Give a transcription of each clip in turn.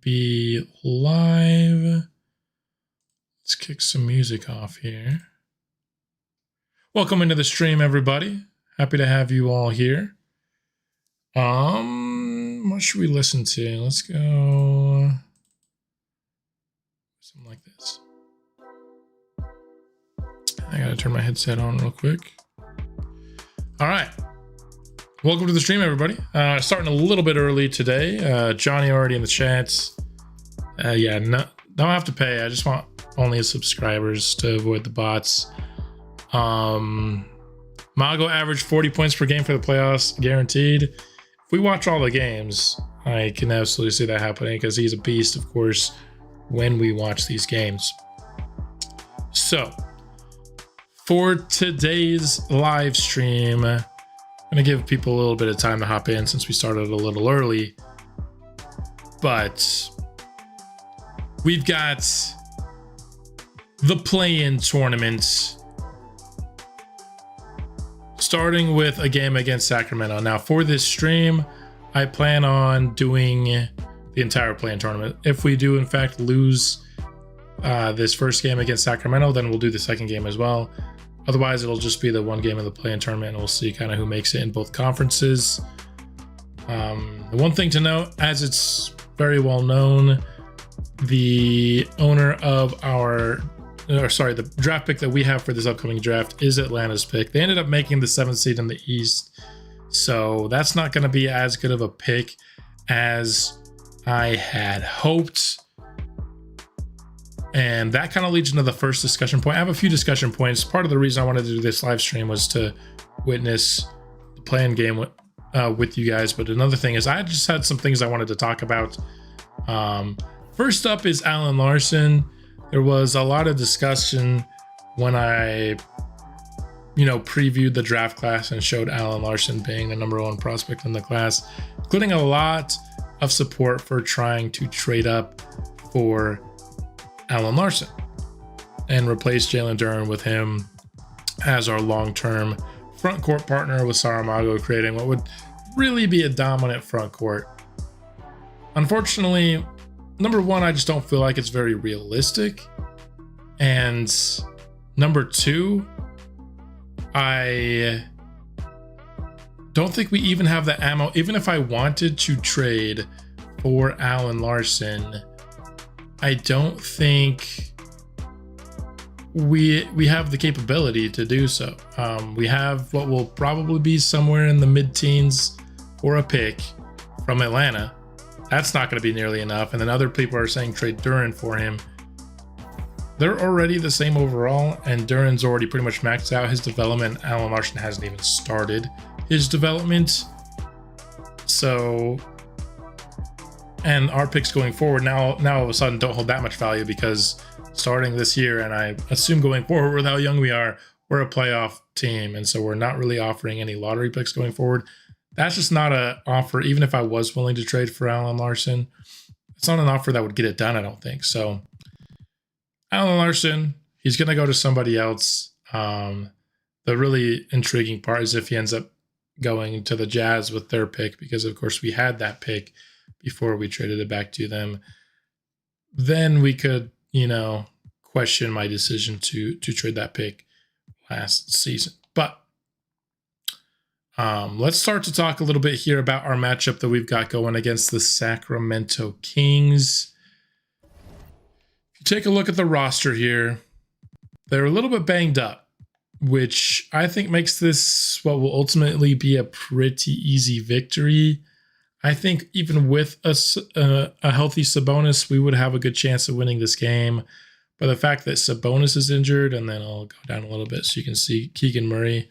be live. Let's kick some music off here. Welcome into the stream, everybody. Happy to have you all here. What should we listen to? Let's go something like this. I gotta turn my headset on real quick. All right. Welcome to the stream, everybody. Starting a little bit early today. Johnny already in the chats. Yeah, no, don't have to pay. I just want only subscribers to avoid the bots. Mago averaged 40 points per game for the playoffs, guaranteed. If we watch all the games, I can absolutely see that happening because he's a beast, of course, when we watch these games. So, for today's live stream, I'm going to give people a little bit of time to hop in since we started a little early. But we've got the play-in tournament starting with a game against Sacramento. Now, for this stream, I plan on doing the entire play-in tournament. If we do, in fact, lose this first game against Sacramento, then we'll do the second game as well. Otherwise, it'll just be the one game of the play-in tournament, and we'll see kind of who makes it in both conferences. The one thing to note, as it's very well known, the owner of the draft pick that we have for this upcoming draft is Atlanta's pick. They ended up making the 7th seed in the East, so that's not going to be as good of a pick as I had hoped. And that kind of leads into the first discussion point. I have a few discussion points. Part of the reason I wanted to do this live stream was to witness the play-in game with you guys. But another thing is I just had some things I wanted to talk about. First up is Allen Larson. There was a lot of discussion when I, previewed the draft class and showed Allen Larson being the #1 prospect in the class, including a lot of support for trying to trade up for Allen Larson and replace Jalen Duren with him as our long-term front court partner with Saramago, creating what would really be a dominant front court. Unfortunately, number one, I just don't feel like it's very realistic. And number two, I don't think we even have the ammo. Even if I wanted to trade for Allen Larson, I don't think we have the capability to do so. We have what will probably be somewhere in the mid-teens for a pick from Atlanta. That's not going to be nearly enough. And then other people are saying trade Duren for him. They're already the same overall, and Duren's already pretty much maxed out his development. Allen Larson hasn't even started his development. So, and our picks going forward now all of a sudden don't hold that much value because starting this year, and I assume going forward with how young we are, we're a playoff team. And so we're not really offering any lottery picks going forward. That's just not an offer. Even if I was willing to trade for Allen Larson, it's not an offer that would get it done, I don't think. So Allen Larson, he's going to go to somebody else. The really intriguing part is if he ends up going to the Jazz with their pick, because of course we had that pick before we traded it back to them. Then we could, question my decision to trade that pick last season. But let's start to talk a little bit here about our matchup that we've got going against the Sacramento Kings. If you take a look at the roster here, they're a little bit banged up, which I think makes this what will ultimately be a pretty easy victory. I think even with a healthy Sabonis, we would have a good chance of winning this game. But the fact that Sabonis is injured, and then I'll go down a little bit so you can see Keegan Murray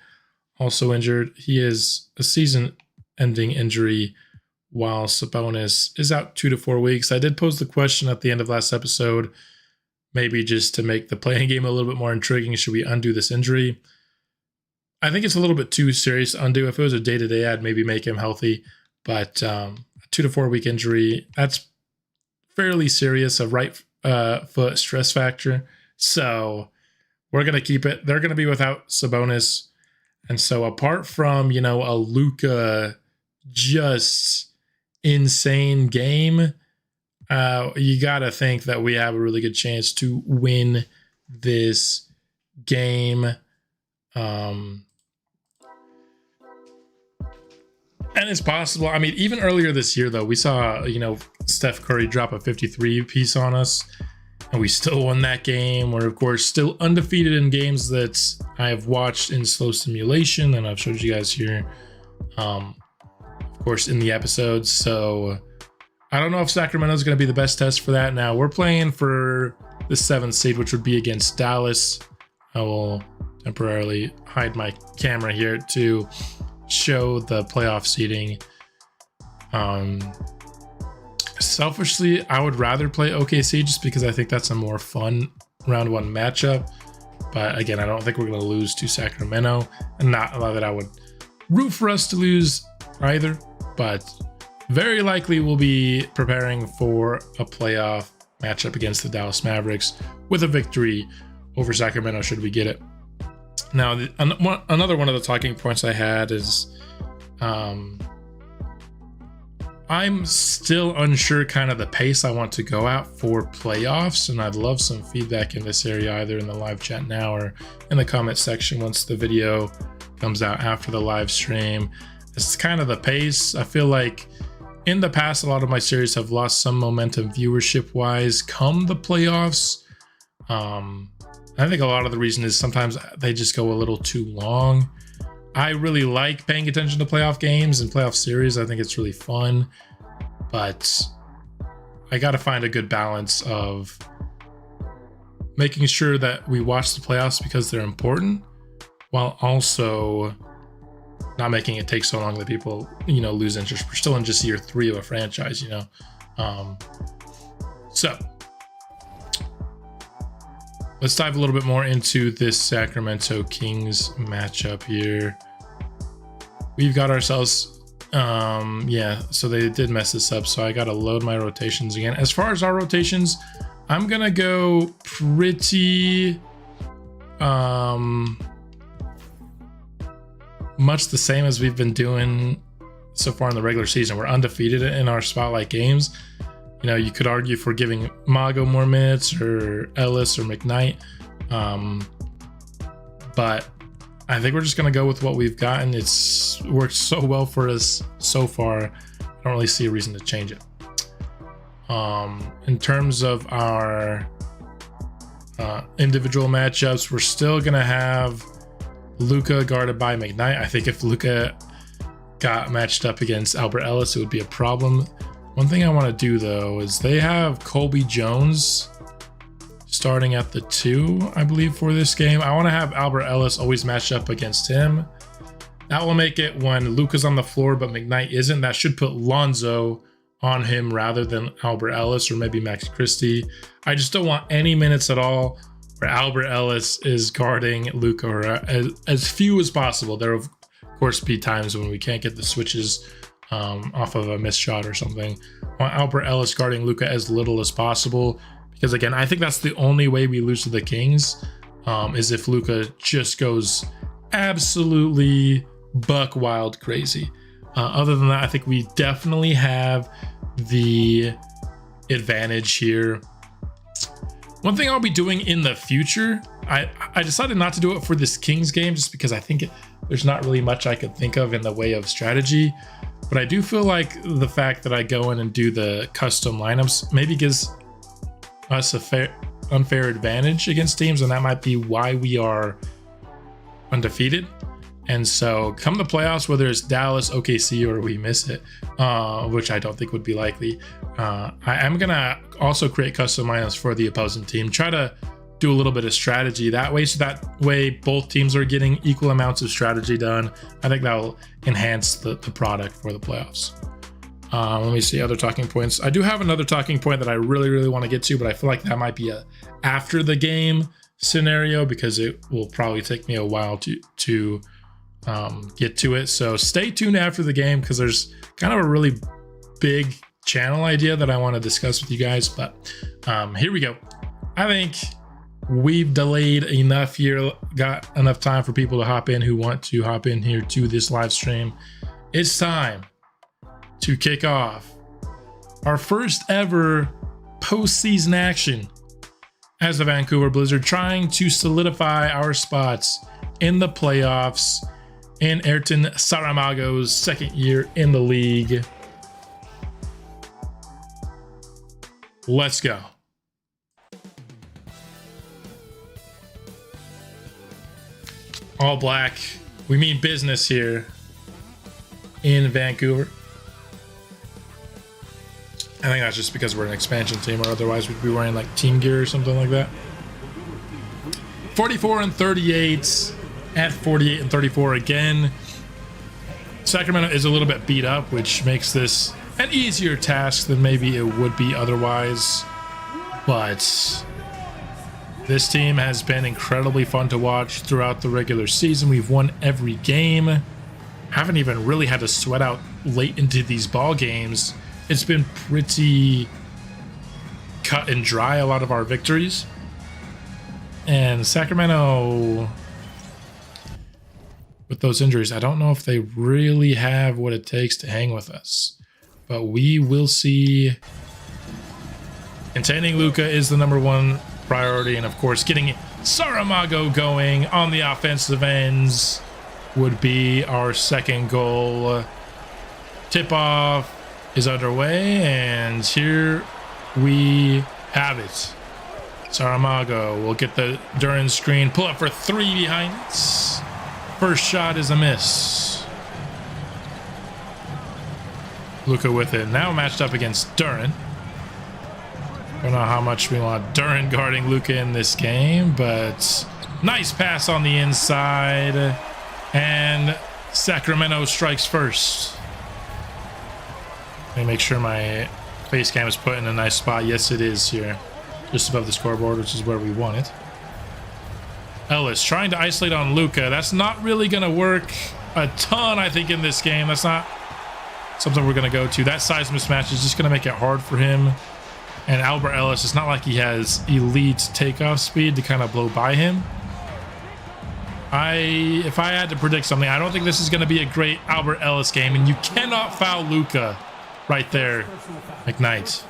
also injured. He is a season-ending injury, while Sabonis is out 2 to 4 weeks. I did pose the question at the end of last episode, maybe just to make the playing game a little bit more intriguing, should we undo this injury? I think it's a little bit too serious to undo. If it was a day-to-day, I'd maybe make him healthy. But a 2 to 4 week injury, that's fairly serious, a right foot stress factor. So we're going to keep it. They're going to be without Sabonis. And so apart from, a Luka just insane game, you got to think that we have a really good chance to win this game. And it's possible. I mean, even earlier this year, though, we saw, Steph Curry drop a 53 piece on us, and we still won that game. We're, of course, still undefeated in games that I have watched in slow simulation, and I've showed you guys here, of course, in the episodes. So I don't know if Sacramento is going to be the best test for that. Now, we're playing for the 7th seed, which would be against Dallas. I will temporarily hide my camera here to show the playoff seeding. Selfishly, I would rather play OKC just because I think that's a more fun round 1 matchup. But again, I don't think we're going to lose to Sacramento, and not that I would root for us to lose either, but very likely we'll be preparing for a playoff matchup against the Dallas Mavericks with a victory over Sacramento should we get it. Now, another one of the talking points I had is I'm still unsure kind of the pace I want to go at for playoffs, and I'd love some feedback in this area either in the live chat now or in the comment section once the video comes out after the live stream. It's kind of the pace. I feel like in the past, a lot of my series have lost some momentum viewership wise come the playoffs. I think a lot of the reason is sometimes they just go a little too long. I really like paying attention to playoff games and playoff series. I think it's really fun, but I got to find a good balance of making sure that we watch the playoffs because they're important, while also not making it take so long that people, lose interest. We're still in just year 3 of a franchise, So let's dive a little bit more into this Sacramento Kings matchup here. We've got ourselves, so they did mess this up, so I got to load my rotations again. As far as our rotations, I'm going to go pretty much the same as we've been doing so far in the regular season. We're undefeated in our spotlight games. You could argue for giving Mago more minutes or Ellis or McKnight. But I think we're just going to go with what we've gotten. It's worked so well for us so far. I don't really see a reason to change it. In terms of our individual matchups, we're still going to have Luka guarded by McKnight. I think if Luka got matched up against Albert Ellis, it would be a problem. One thing I want to do, though, is they have Colby Jones starting at the 2, I believe, for this game. I want to have Albert Ellis always matched up against him. That will make it when Luka's on the floor, but McKnight isn't. That should put Lonzo on him rather than Albert Ellis or maybe Max Christie. I just don't want any minutes at all where Albert Ellis is guarding Luka, or as few as possible. There will, of course, be times when we can't get the switches off of a missed shot or something. I want Albert Ellis guarding Luka as little as possible, because again, I think that's the only way we lose to the Kings, is if Luka just goes absolutely buck wild crazy. Other than that, I think we definitely have the advantage here. One thing I'll be doing in the future, I decided not to do it for this Kings game just because I think there's not really much I could think of in the way of strategy. But I do feel like the fact that I go in and do the custom lineups maybe gives us a unfair advantage against teams, and that might be why we are undefeated. And so come the playoffs, whether it's Dallas, OKC, or we miss it, which I don't think would be likely, I am going to also create custom lineups for the opposing team, try to do a little bit of strategy that way, so that way both teams are getting equal amounts of strategy done. I think that will enhance the product for the playoffs. Let me see other talking points. I do have another talking point that I really want to get to, but I feel like that might be a after the game scenario because it will probably take me a while to get to it. So stay tuned after the game because there's kind of a really big channel idea that I want to discuss with you guys. But here we go. I think we've delayed enough here, got enough time for people to hop in who want to hop in here to this live stream. It's time to kick off our first ever postseason action as the Vancouver Blizzard, trying to solidify our spots in the playoffs in Ayrton Saramago's second year in the league. Let's go. All black. We mean business here in Vancouver. I think that's just because we're an expansion team, or otherwise we'd be wearing like team gear or something like that. 44-38 at 48-34 again. Sacramento is a little bit beat up, which makes this an easier task than maybe it would be otherwise. But this team has been incredibly fun to watch throughout the regular season. We've won every game. Haven't even really had to sweat out late into these ball games. It's been pretty cut and dry, a lot of our victories. And Sacramento, with those injuries, I don't know if they really have what it takes to hang with us. But we will see. Containing Luka is the #1 priority. And of course, getting Saramago going on the offensive ends would be our second goal. Tip-off is underway, and here we have it. Saramago will get the Duran screen, pull up for 3 behind it. First shot is a miss. Luka with it, now matched up against Duran. Don't know how much we want Duran guarding Luka in this game, but nice pass on the inside, and Sacramento strikes first. Let me make sure my face cam is put in a nice spot. Yes, it is here, just above the scoreboard, which is where we want it. Ellis trying to isolate on Luka. That's not really going to work a ton, I think, in this game. That's not something we're going to go to. That size mismatch is just going to make it hard for him. And Albert Ellis, it's not like he has elite takeoff speed to kind of blow by him. If I had to predict something, I don't think this is going to be a great Albert Ellis game, and you cannot foul Luka right there, McKnight.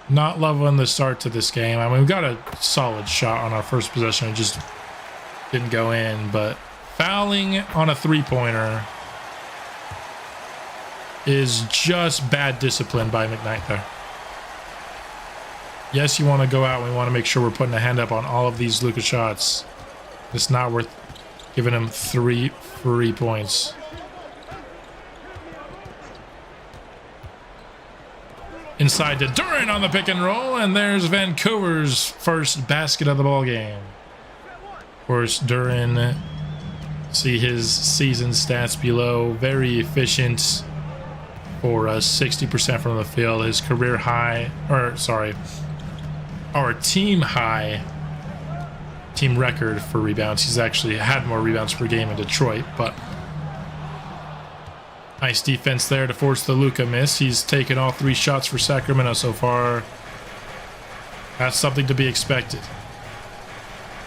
Not loving the start to this game. I mean, we got a solid shot on our first possession. It just didn't go in, but fouling on a three-pointer is just bad discipline by McKnight there. Yes, you want to go out and we want to make sure we're putting a hand up on all of these Luka shots. It's not worth giving him 3 free points. Inside to Duran on the pick and roll, and there's Vancouver's first basket of the ball game. Of course, Duran, see his season stats below, very efficient for us, 60% from the field. His career high, or sorry, our team high, team record for rebounds. He's actually had more rebounds per game in Detroit, but nice defense there to force the Luka miss. He's taken all 3 shots for Sacramento so far. That's something to be expected.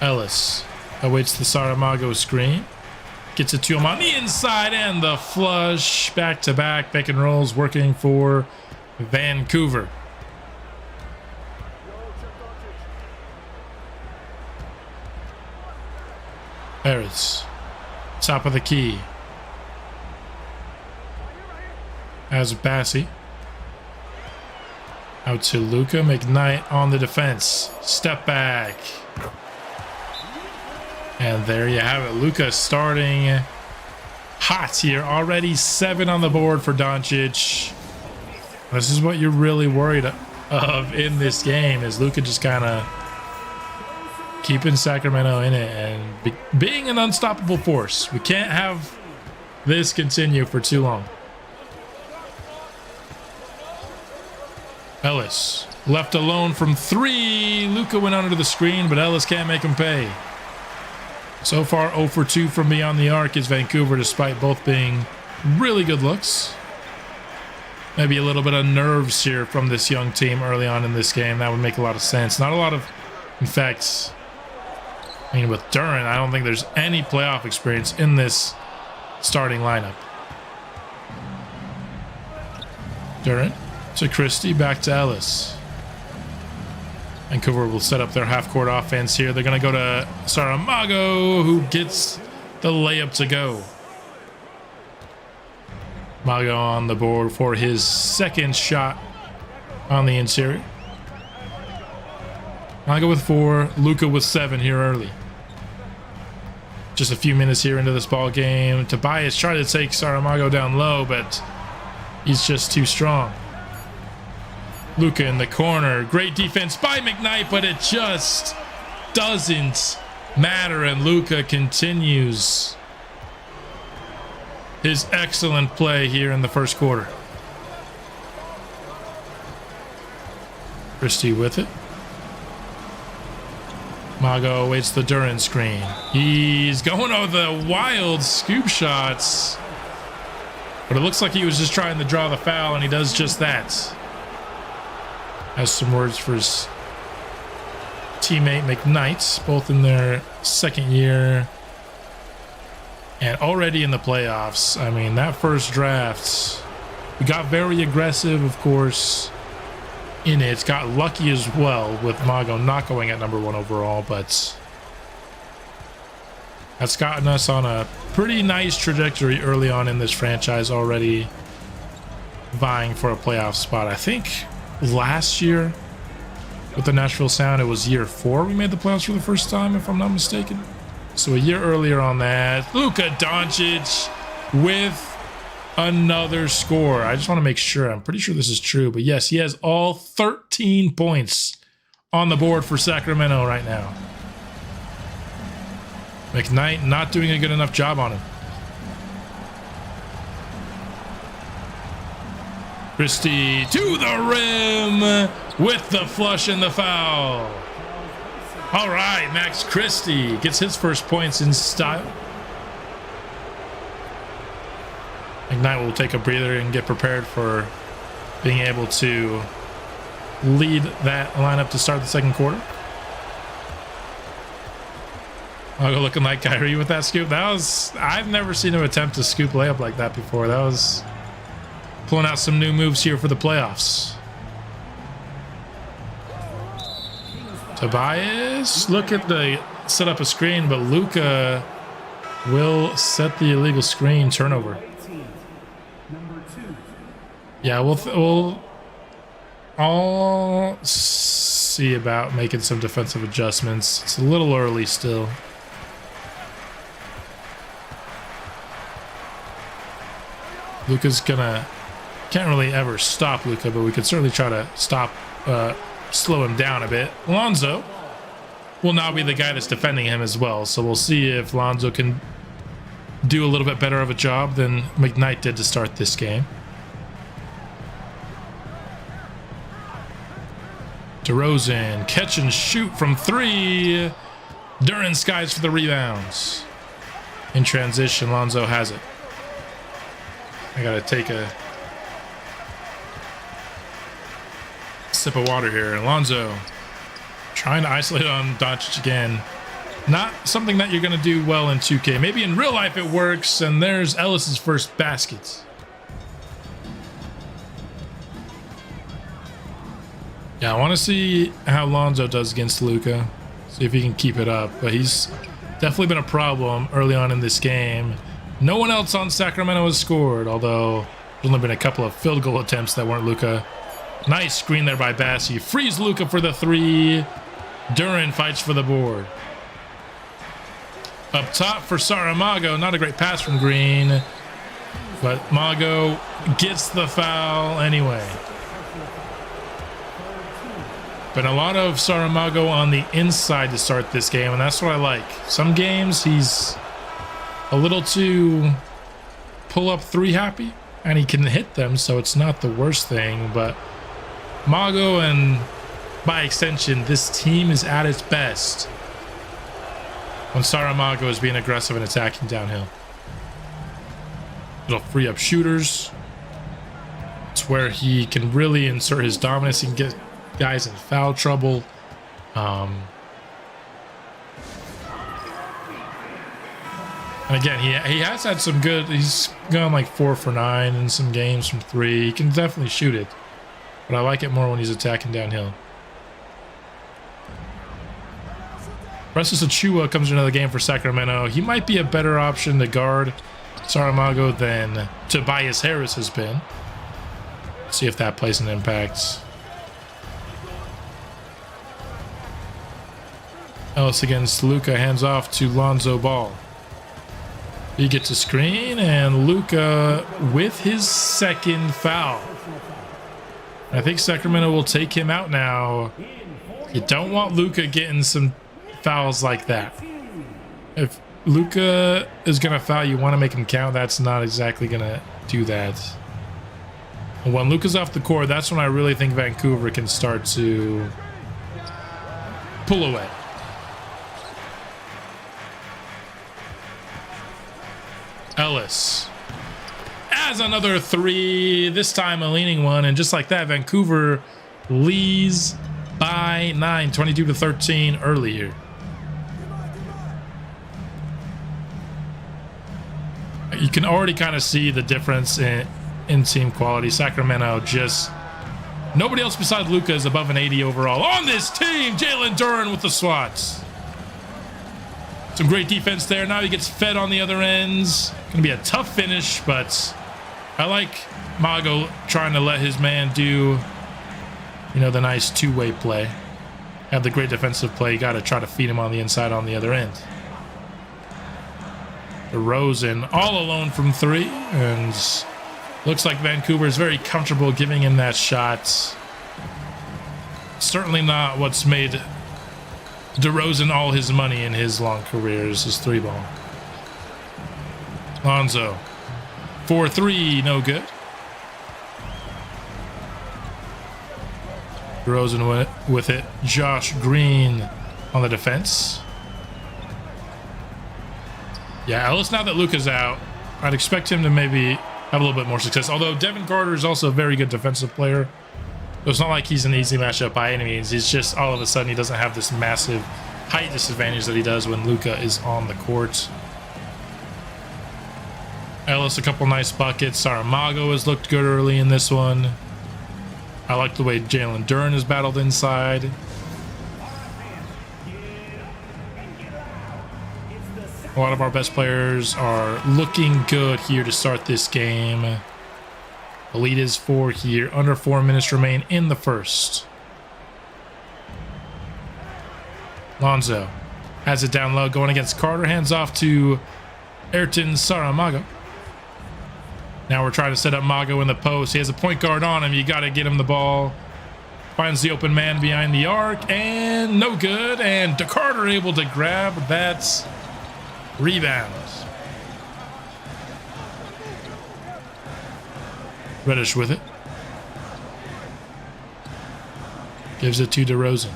Ellis awaits the Saramago screen. Gets it to him on the inside, and the flush. Back-to-back pick and rolls working for Vancouver. Harris, top of the key. As Bassi. Out to Luka. McKnight on the defense. Step back. And there you have it. Luka starting hot here. Already 7 on the board for Doncic. This is what you're really worried of in this game, is Luka just kind of keeping Sacramento in it and being an unstoppable force. We can't have this continue for too long. Ellis left alone from 3. Luka went under the screen, but Ellis can't make him pay. So far, 0 for 2 from beyond the arc is Vancouver, despite both being really good looks. Maybe a little bit of nerves here from this young team early on in this game. That would make a lot of sense. Not a lot of, in fact, I mean, with Duran, I don't think there's any playoff experience in this starting lineup. Duran To Christie, back to Ellis. Vancouver will set up their half-court offense here. They're going to go to Saramago, who gets the layup to go. Mago on the board for his second shot on the interior. Mago with 4, Luka with 7 here early. Just a few minutes here into this ball game. Tobias tried to take Saramago down low, but he's just too strong. Luka in the corner. Great defense by McKnight, but it just doesn't matter, and Luka continues his excellent play here in the first quarter. Christie with it. Mago awaits the Duran screen. He's going over the wild scoop shots, but it looks like he was just trying to draw the foul, and he does just that. Has some words for his teammate McKnight, both in their second year and already in the playoffs. I mean, that first draft, we got very aggressive, of course, in it. Got lucky as well with Mago not going at number 1 overall, but that's gotten us on a pretty nice trajectory early on in this franchise, already vying for a playoff spot. I think last year with the Nashville Sound, it was year 4 we made the playoffs for the first time, if I'm not mistaken. So a year earlier on that. Luka Doncic with another score. I just want to make sure. I'm pretty sure this is true, but yes, he has all 13 points on the board for Sacramento right now. McKnight not doing a good enough job on him. Christie to the rim with the flush and the foul. All right, Max Christie gets his first points in style. McKnight will take a breather and get prepared for being able to lead that lineup to start the second quarter. I'll go looking like Kyrie with that scoop. I've never seen him attempt to scoop layup like that before. That was pulling out some new moves here for the playoffs. Tobias, look at the set up a screen, but Luka will set the illegal screen turnover. Yeah, I'll see about making some defensive adjustments. It's a little early still. Luka's can't really ever stop Luka, but we could certainly try to slow him down a bit. Lonzo will now be the guy that's defending him as well, so we'll see if Lonzo can do a little bit better of a job than McKnight did to start this game. DeRozan, catch and shoot from 3. Duran skies for the rebounds. In transition, Lonzo has it. I gotta take a sip of water here. Alonzo trying to isolate on Doncic again. Not something that you're going to do well in 2K. Maybe in real life it works, and there's Ellis's first basket. Yeah, I want to see how Lonzo does against Luka. See if he can keep it up. But he's definitely been a problem early on in this game. No one else on Sacramento has scored, although there's only been a couple of field goal attempts that weren't Luka. Nice screen there by Bassi. Frees Luka for the 3. Duran fights for the board. Up top for Saramago. Not a great pass from Green, but Mago gets the foul anyway. Been a lot of Saramago on the inside to start this game, and that's what I like. Some games he's a little too pull-up 3 happy, and he can hit them, so it's not the worst thing. But Mago, and by extension, this team is at its best when Saramago is being aggressive and attacking downhill. It'll free up shooters. It's where he can really insert his dominance and get guys in foul trouble. And again, he has had some good, he's gone like 4 for 9 in some games from 3. He can definitely shoot it. but I like it more when he's attacking downhill. Prestes Achua comes into the game for Sacramento. He might be a better option to guard Saramago than Tobias Harris has been. See if that plays an impact. Ellis against Luka, hands off to Lonzo Ball. He gets a screen, and Luka with his second foul. I think Sacramento will take him out now. You don't want Luka getting some fouls like that. If Luka is going to foul, you want to make him count. That's not exactly going to do that. When Luka's off the court, that's when I really think Vancouver can start to pull away. Ellis has another three, this time a leaning one, and just like that, Vancouver leads by 9, 22-13 earlier. You can already kind of see the difference in team quality. Sacramento just, nobody else besides Luka is above an 80 overall on this team. Jalen Duren with the swats. Some great defense there. Now he gets fed on the other ends. Gonna be a tough finish, but I like Mago trying to let his man do, you know, the nice two-way play. Have the great defensive play. You got to try to feed him on the inside on the other end. DeRozan all alone from three, and looks like Vancouver is very comfortable giving him that shot. Certainly not what's made DeRozan all his money in his long career is his three ball. Lonzo 4-3, no good. DeRozan with it. Josh Green on the defense. Yeah, Ellis, now that Luka's out, I'd expect him to maybe have a little bit more success. Although Devin Carter is also a very good defensive player. So it's not like he's an easy matchup by any means. He's just all of a sudden he doesn't have this massive height disadvantage that he does when Luka is on the court. Ellis, a couple nice buckets. Saramago has looked good early in this one. I like the way Jalen Duren has battled inside. A lot of our best players are looking good here to start this game. The lead is 4 here. Under 4 minutes remain in the first. Lonzo has it down low, going against Carter. Hands off to Ayrton Saramago. Now we're trying to set up Mago in the post. He has a point guard on him. You got to get him the ball. Finds the open man behind the arc, and no good. And Carter able to grab that rebound. Reddish with it. Gives it to DeRozan.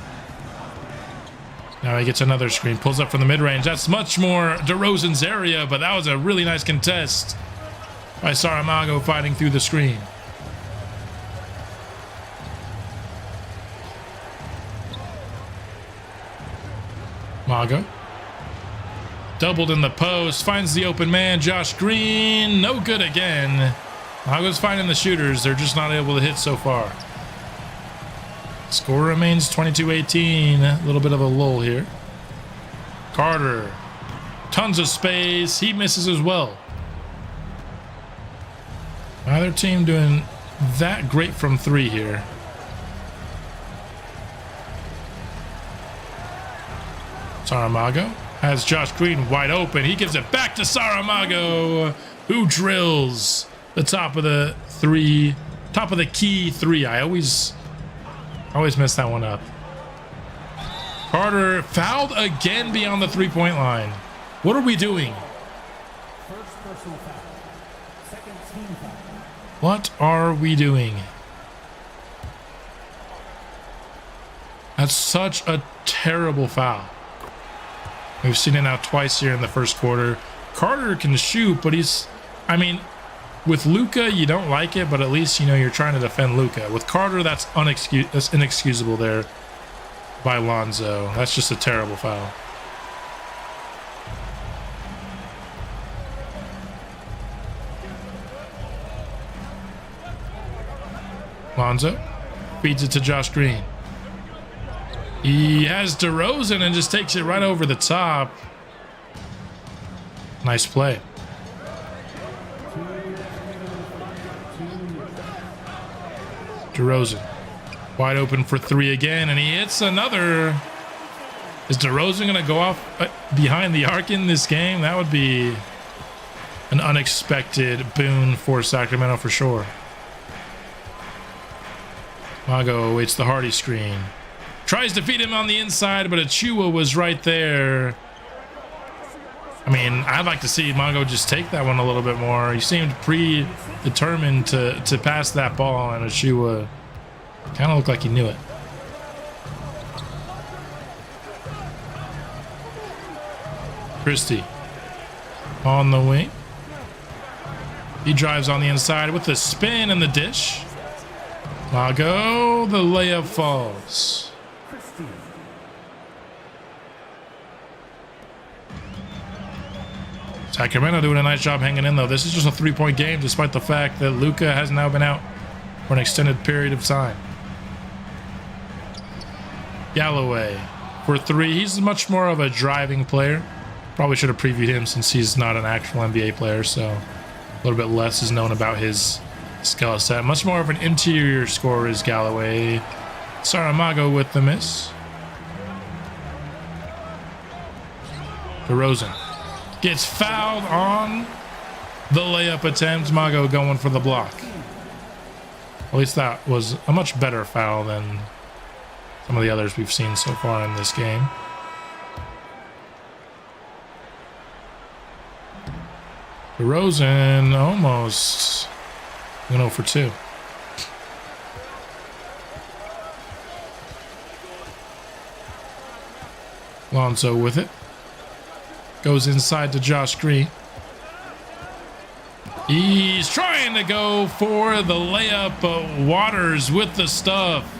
Now he gets another screen. Pulls up from the mid-range. That's much more DeRozan's area, but that was a really nice contest by Saramago fighting through the screen. Mago. Doubled in the post. Finds the open man. Josh Green. No good again. Mago's finding the shooters. They're just not able to hit so far. Score remains 22-18. A little bit of a lull here. Carter. Tons of space. He misses as well. Neither team doing that great from three here. Saramago has Josh Green wide open. He gives it back to Saramago, who drills the top of the three, top of the key three. I always mess that one up. Carter fouled again beyond the three-point line. What are we doing? What are we doing? That's such a terrible foul. We've seen it now twice here in the first quarter. Carter can shoot, but I mean, with Luka, you don't like it, but at least, you know, you're trying to defend Luka. With Carter, that's inexcusable there by Lonzo. That's just a terrible foul. Lonzo Feeds it to Josh Green. He has DeRozan and just takes it right over the top. Nice play. DeRozan. Wide open for three again, and he hits another. Is DeRozan going to go off behind the arc in this game? That would be an unexpected boon for Sacramento for sure. Mago awaits the Hardy screen. Tries to feed him on the inside, but Achua was right there. I mean, I'd like to see Mago just take that one a little bit more. He seemed predetermined to pass that ball, and Achua kind of looked like he knew it. Christie on the wing. He drives on the inside with the spin and the dish. Mago, the layup falls. Sacramento doing a nice job hanging in, though. This is just a three-point game, despite the fact that Luka has now been out for an extended period of time. Galloway for three. He's much more of a driving player. Probably should have previewed him since he's not an actual NBA player, so a little bit less is known about his skill set. Much more of an interior scorer is Galloway. Saramago with the miss. DeRozan gets fouled on the layup attempt. Mago going for the block. At least that was a much better foul than some of the others we've seen so far in this game. DeRozan almost went 0 for 2. Lonzo with it. Goes inside to Josh Green. He's trying to go for the layup, but Waters with the stuff.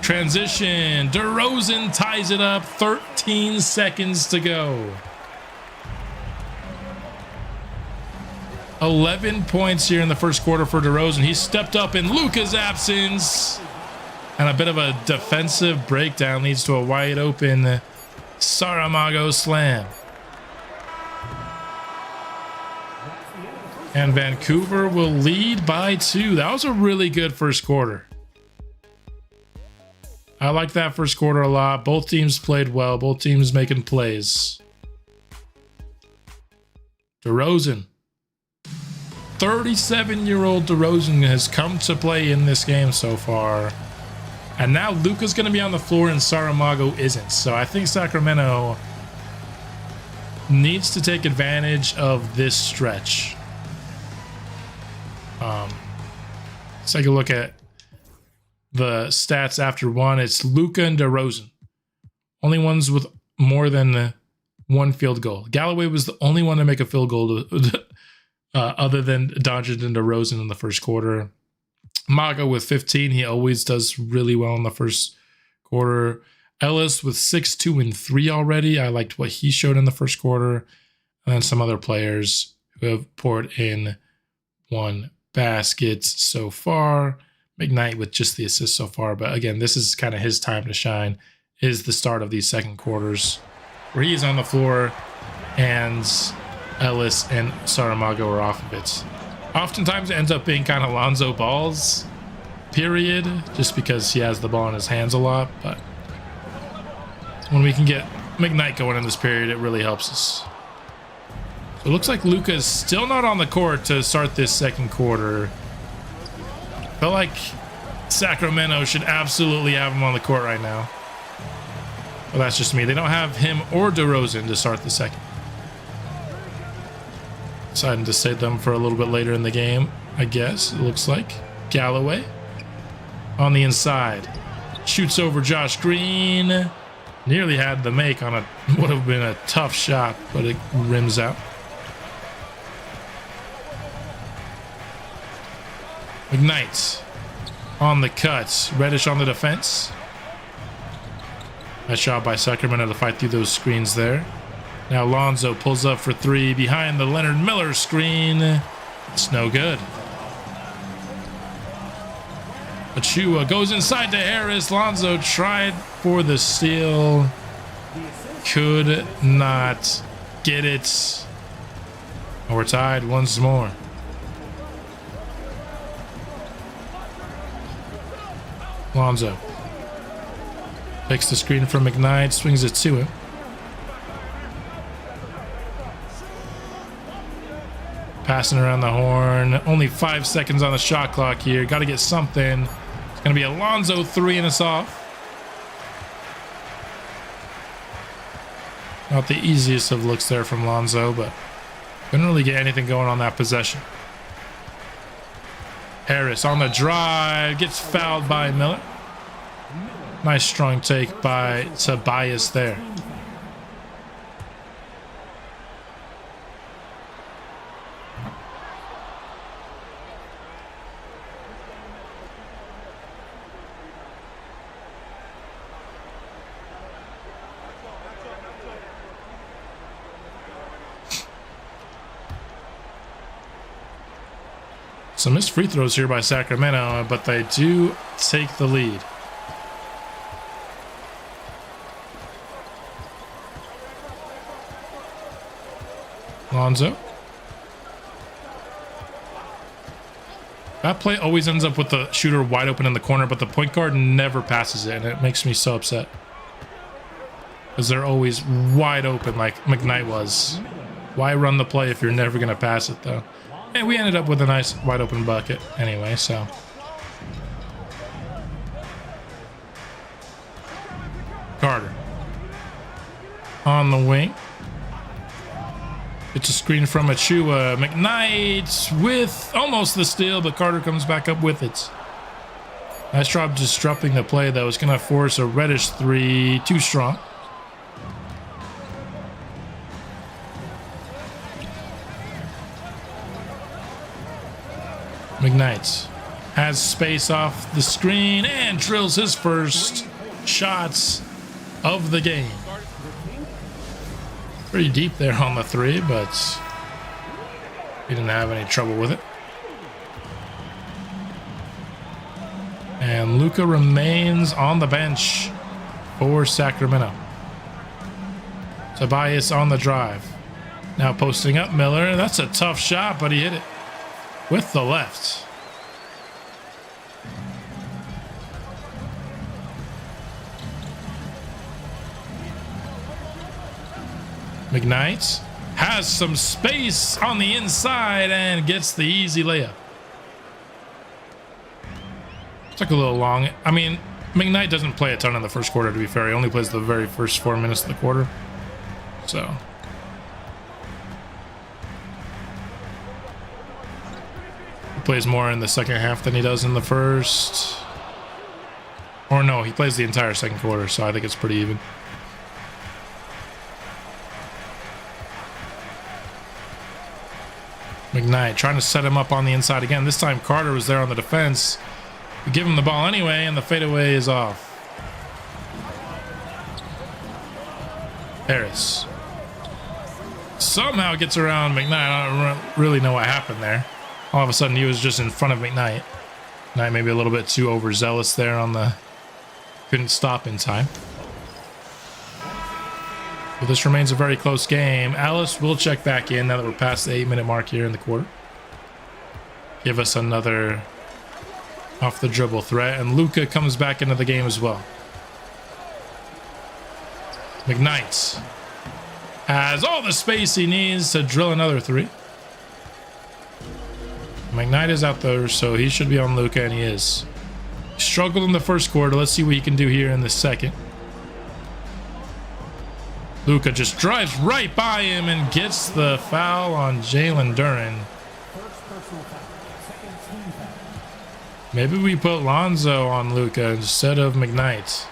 Transition. DeRozan ties it up. 13 seconds to go. 11 points here in the first quarter for DeRozan. He stepped up in Luka's absence. And a bit of a defensive breakdown leads to a wide open Saramago slam. And Vancouver will lead by 2. That was a really good first quarter. I like that first quarter a lot. Both teams played well. Both teams making plays. DeRozan. 37-year-old DeRozan has come to play in this game so far. And now Luka's going to be on the floor and Saramago isn't. So I think Sacramento needs to take advantage of this stretch. Let's take a look at the stats after one. It's Luka and DeRozan. Only ones with more than one field goal. Galloway was the only one to make a field goal other than Doncic and DeRozan in the first quarter. Mago with 15. He always does really well in the first quarter. Ellis with 6, 2, and 3 already. I liked what he showed in the first quarter. And then some other players who have poured in one basket so far. McKnight with just the assist so far. But again, this is kind of his time to shine. Is the start of these second quarters where he is on the floor and Ellis and Saramago are off of it. Oftentimes it ends up being kind of Lonzo Ball's period, just because he has the ball in his hands a lot. But when we can get McKnight going in this period, it really helps us. So it looks like Luka is still not on the court to start this second quarter. Felt like Sacramento should absolutely have him on the court right now. Well, that's just me. They don't have him or DeRozan to start the second. Deciding to save them for a little bit later in the game, I guess. It looks like Galloway on the inside. Shoots over Josh Green. Nearly had the make on a would have been a tough shot, but it rims out. McKnight on the cut. Reddish on the defense. Nice job by Sacramento to fight through those screens there. Now Lonzo pulls up for 3 behind the Leonard Miller screen. It's no good. Achua goes inside to Harris. Lonzo tried for the steal. Could not get it. We're tied once more. Lonzo takes the screen from McKnight, swings it to him. Passing around the horn. Only 5 seconds on the shot clock here. Got to get something. It's going to be a Lonzo 3 and it's off. Not the easiest of looks there from Lonzo, but couldn't really get anything going on that possession. Harris on the drive. Gets fouled by Miller. Nice strong take by Tobias there. Some missed free throws here by Sacramento, but they do take the lead. Lonzo. That play always ends up with the shooter wide open in the corner, but the point guard never passes it, and it makes me so upset. Because they're always wide open like McKnight was. Why run the play if you're never going to pass it, though? And we ended up with a nice wide open bucket anyway, so. Carter. On the wing. It's a screen from Achua. McKnight with almost the steal, but Carter comes back up with it. Nice job disrupting the play that was going to force a Reddish 3. Too strong. McKnight has space off the screen and drills his first shots of the game. Pretty deep there on the 3, but he didn't have any trouble with it. And Luka remains on the bench for Sacramento. Tobias on the drive. Now posting up Miller. That's a tough shot, but he hit it with the left. McKnight has some space on the inside and gets the easy layup. Took a little long. I mean, McKnight doesn't play a ton in the first quarter, to be fair. He only plays the very first 4 minutes of the quarter. So plays more in the second half than he does in the first. Or no, he plays the entire second quarter, so I think it's pretty even. McKnight trying to set him up on the inside again. This time Carter was there on the defense. We give him the ball anyway, and the fadeaway is off. Harris somehow gets around McKnight. I don't really know what happened there. All of a sudden, he was just in front of McKnight. McKnight maybe a little bit too overzealous there on the... Couldn't stop in time. But this remains a very close game. Alice will check back in now that we're past the 8-minute mark here in the quarter. Give us another off the dribble threat. And Luka comes back into the game as well. McKnight has all the space he needs to drill another 3. McKnight is out there, so he should be on Luka, and he is. Struggled in the first quarter. Let's see what he can do here in the second. Luka just drives right by him and gets the foul on Jalen Duren. Maybe we put Lonzo on Luka instead of McKnight.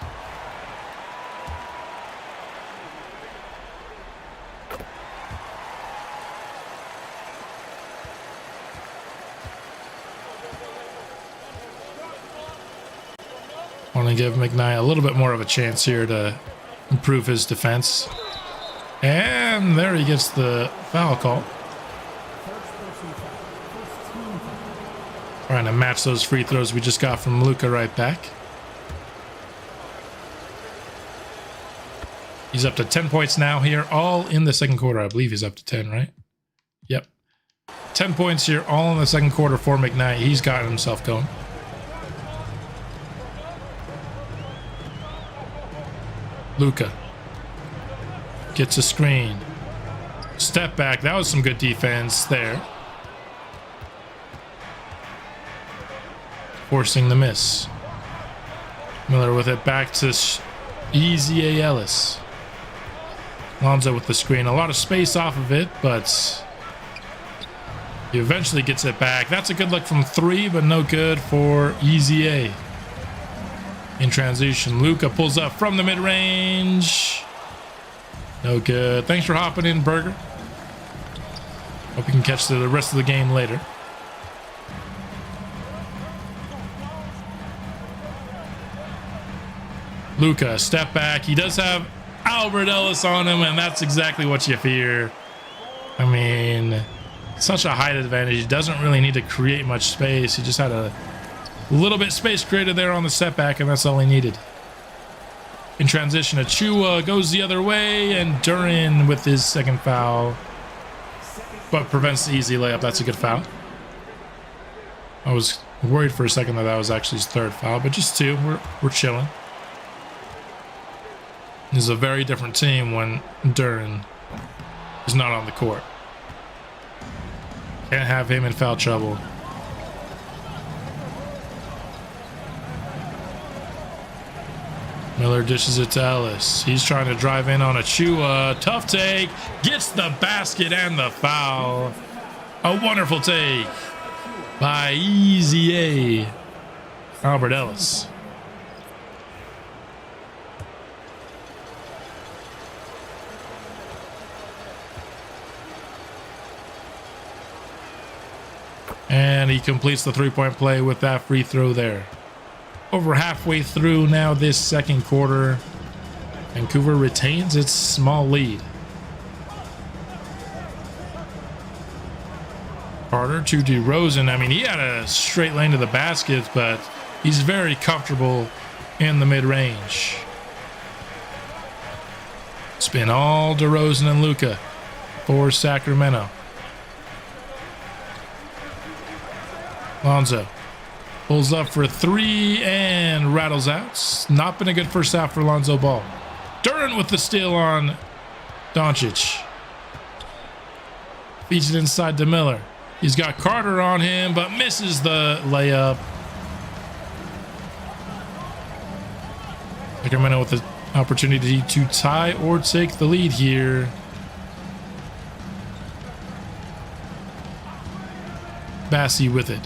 Want to give McKnight a little bit more of a chance here to improve his defense. And there he gets the foul call. Trying to match those free throws we just got from Luka right back. He's up to 10 points now here, all in the second quarter. I believe he's up to 10, right? Yep. 10 points here, all in the second quarter for McKnight. He's gotten himself going. Luka gets a screen. Step back. That was some good defense there. Forcing the miss. Miller with it back to Easy A. Ellis. Lonzo with the screen. A lot of space off of it, but he eventually gets it back. That's a good look from three, but no good for Easy A. In transition, Luka pulls up from the mid-range. No good. Thanks for hopping in, Berger. Hope you can catch the rest of the game later. Luka, step back. He does have Albert Ellis on him, and that's exactly what you fear. I mean, such a height advantage. He doesn't really need to create much space. He just had a little bit space created there on the setback, and that's all he needed. In transition, Achua goes the other way, and Duran with his second foul, but prevents the easy layup. That's a good foul. I was worried for a second that was actually his third foul, but just two. We're chilling. This is a very different team when Duran is not on the court. Can't have him in foul trouble. Miller dishes it to Ellis. He's trying to drive in on Achua. Tough take. Gets the basket and the foul. A wonderful take by Easy A. Albert Ellis. And he completes the three-point play with that free throw there. Over halfway through now this second quarter. Vancouver retains its small lead. Carter to DeRozan. I mean, he had a straight lane to the basket, but he's very comfortable in the mid-range. It's been all DeRozan and Luka for Sacramento. Lonzo pulls up for three and rattles out. Not been a good first half for Lonzo Ball. Duran with the steal on Doncic. Feeds it inside to Miller. He's got Carter on him, but misses the layup. Sacramento with the opportunity to tie or take the lead here. Bassie with it.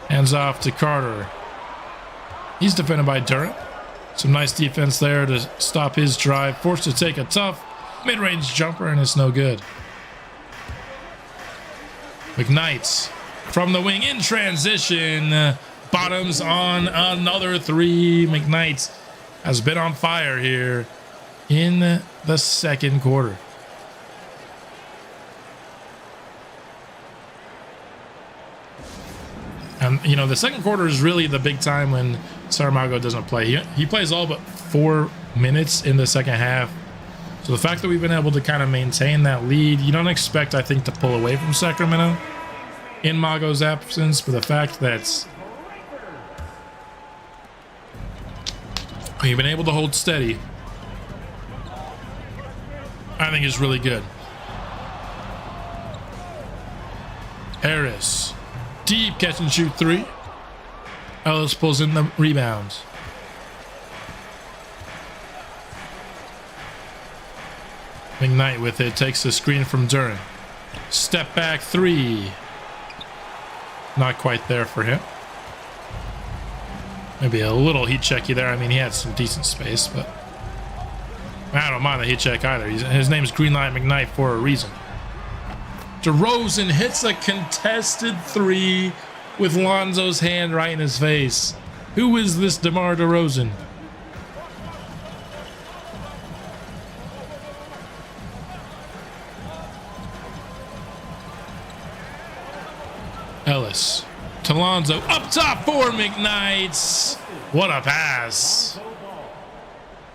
Hands off to Carter. He's defended by Duran. Some nice defense there to stop his drive. Forced to take a tough mid-range jumper, and it's no good. McKnight from the wing in transition. Bottoms on another three. McKnight has been on fire here in the second quarter. And, you know, the second quarter is really the big time when Saramago doesn't play. He plays all but 4 minutes in the second half. So the fact that we've been able to kind of maintain that lead, you don't expect, I think, to pull away from Sacramento in Mago's absence. But the fact that we've been able to hold steady, I think is really good. Harris. Deep catch and shoot three. Ellis pulls in the rebound. McKnight with it. Takes the screen from Duran. Step back three. Not quite there for him. Maybe a little heat checky there. I mean, he had some decent space, but I don't mind the heat check either. His name is Greenlight McKnight for a reason. DeRozan hits a contested three with Lonzo's hand right in his face. Who is this DeMar DeRozan? Ellis to Alonso up top for McKnight. What a pass.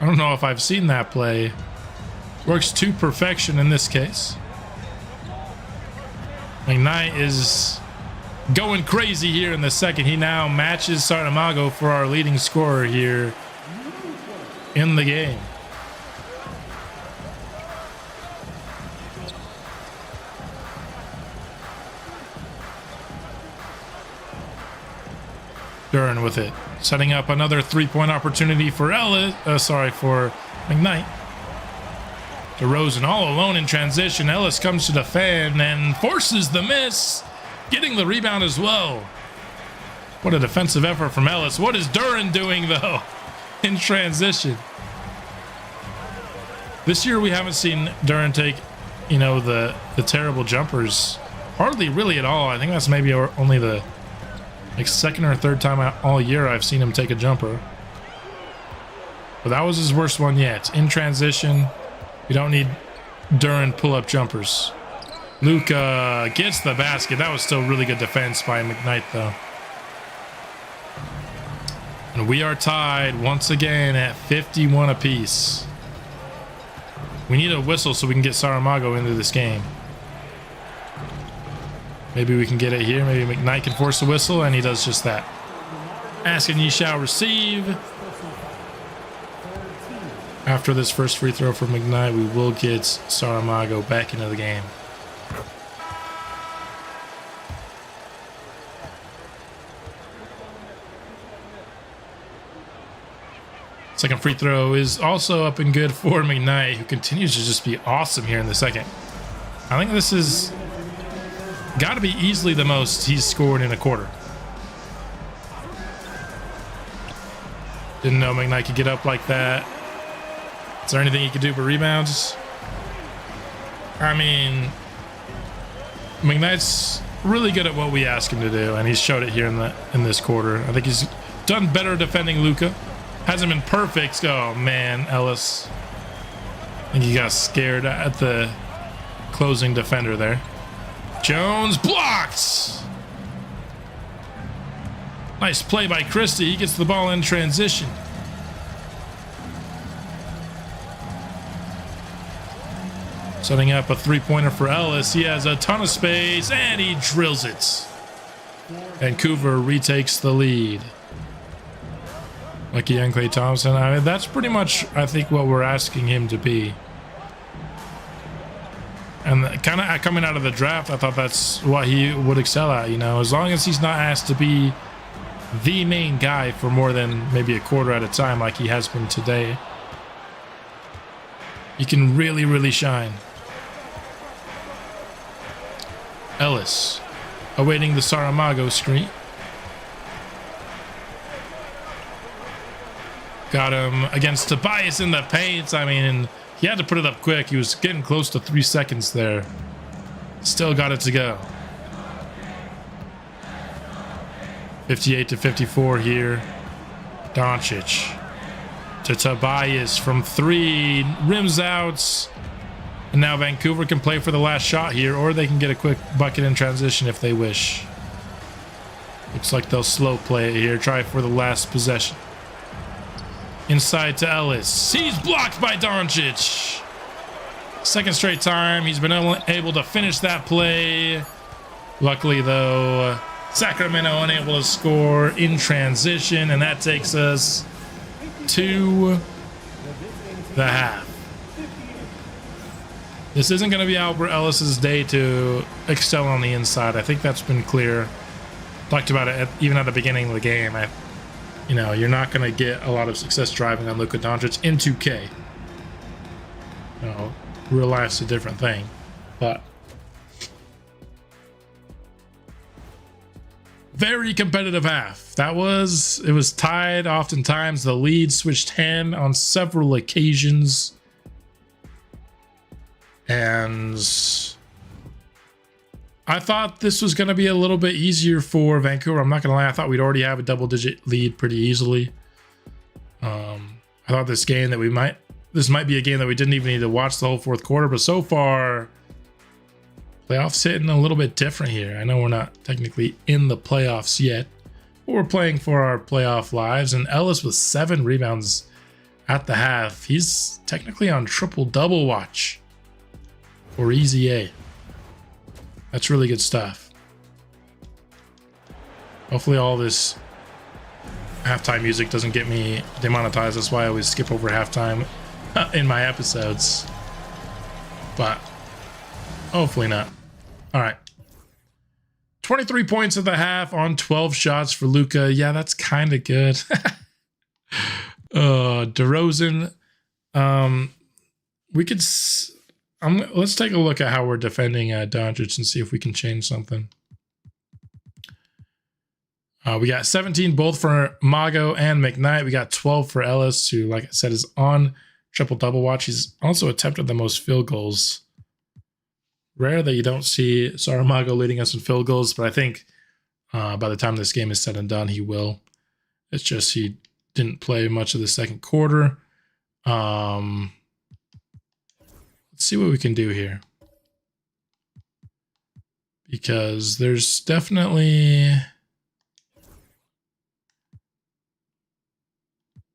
I don't know if I've seen that play. Works to perfection in this case. McKnight is going crazy here in the second. He now matches Saramago for our leading scorer here in the game. Duran with it, setting up another three-point opportunity for for McKnight. DeRozan all alone in transition. Ellis comes to defend and forces the miss, getting the rebound as well. What a defensive effort from Ellis. What is Duran doing though in transition? This year we haven't seen Duran take, the terrible jumpers. Hardly really at all. I think that's maybe only the second or third time all year I've seen him take a jumper. But that was his worst one yet. In transition, you don't need Duran pull-up jumpers. Luka gets the basket. That was still really good defense by McKnight though. And we are tied once again at 51 apiece. We need a whistle so we can get Saramago into this game. Maybe we can get it here. Maybe McKnight can force a whistle, and he does just that. Ask and ye shall receive. After this first free throw from McKnight, we will get Saramago back into the game. Second free throw is also up and good for McKnight, who continues to just be awesome here in the second. I think this is got to be easily the most he's scored in a quarter. Didn't know McKnight could get up like that. Is there anything he could do for rebounds? I mean, McKnight's really good at what we ask him to do, and he's showed it here in this quarter. I think he's done better defending Luka. Hasn't been perfect. Oh man, Ellis. I think he got scared at the closing defender there. Jones blocked. Nice play by Christie. He gets the ball in transition. Setting up a three-pointer for Ellis. He has a ton of space and he drills it. Vancouver retakes the lead. Lucky young Klay Thompson. I mean, that's pretty much, I think, what we're asking him to be. And kind of coming out of the draft, I thought that's what he would excel at, as long as he's not asked to be the main guy for more than maybe a quarter at a time like he has been today. He can really, really shine. Ellis awaiting the Saramago screen. Got him against Tobias in the paint. I mean, he had to put it up quick. He was getting close to 3 seconds there. Still got it to go. 58-54 here. Doncic to Tobias from 3. Rims out. And now Vancouver can play for the last shot here, or they can get a quick bucket in transition if they wish. Looks like they'll slow play it here. Try for the last possession. Inside to Ellis. He's blocked by Doncic. Second straight time he's been able to finish that play. Luckily, though, Sacramento unable to score in transition, and that takes us to the half. This isn't going to be Albert Ellis's day to excel on the inside. I think that's been clear. Talked about it even at the beginning of the game. You're not going to get a lot of success driving on Luka Doncic in 2K. Real life's a different thing. But very competitive half. It was tied oftentimes. The lead switched hand on several occasions. And I thought this was going to be a little bit easier for Vancouver. I'm not going to lie. I thought we'd already have a double-digit lead pretty easily. I thought this might be a game that we didn't even need to watch the whole fourth quarter. But so far, Playoffs hitting a little bit different here. I know we're not technically in the playoffs yet, but we're playing for our playoff lives. And Ellis with 7 rebounds at the half. He's technically on triple-double watch for Easy A. That's really good stuff. Hopefully all this halftime music doesn't get me demonetized. That's why I always skip over halftime in my episodes. But hopefully not. All right. 23 points at the half on 12 shots for Luka. Yeah, that's kind of good. DeRozan. We could... let's take a look at how we're defending Doncic and see if we can change something. We got 17 both for Mago and McKnight. We got 12 for Ellis, who, like I said, is on triple-double watch. He's also attempted the most field goals. Rare that you don't see Saramago leading us in field goals, but I think by the time this game is said and done, he will. It's just he didn't play much of the second quarter. Let's see what we can do here. Because there's definitely...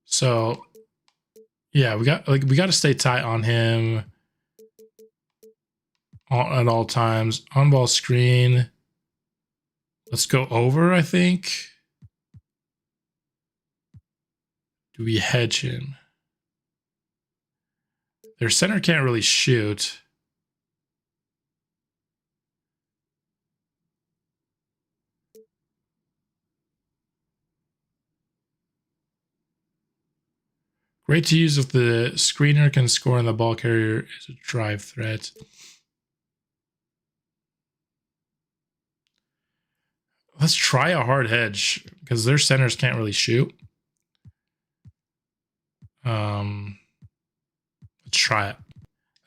So, yeah, we got to stay tight on him at all times. On ball screen. Let's go over, I think. Do we hedge him? Their center can't really shoot. Great to use if the screener can score and the ball carrier is a drive threat. Let's try a hard hedge because their centers can't really shoot. Let's try it.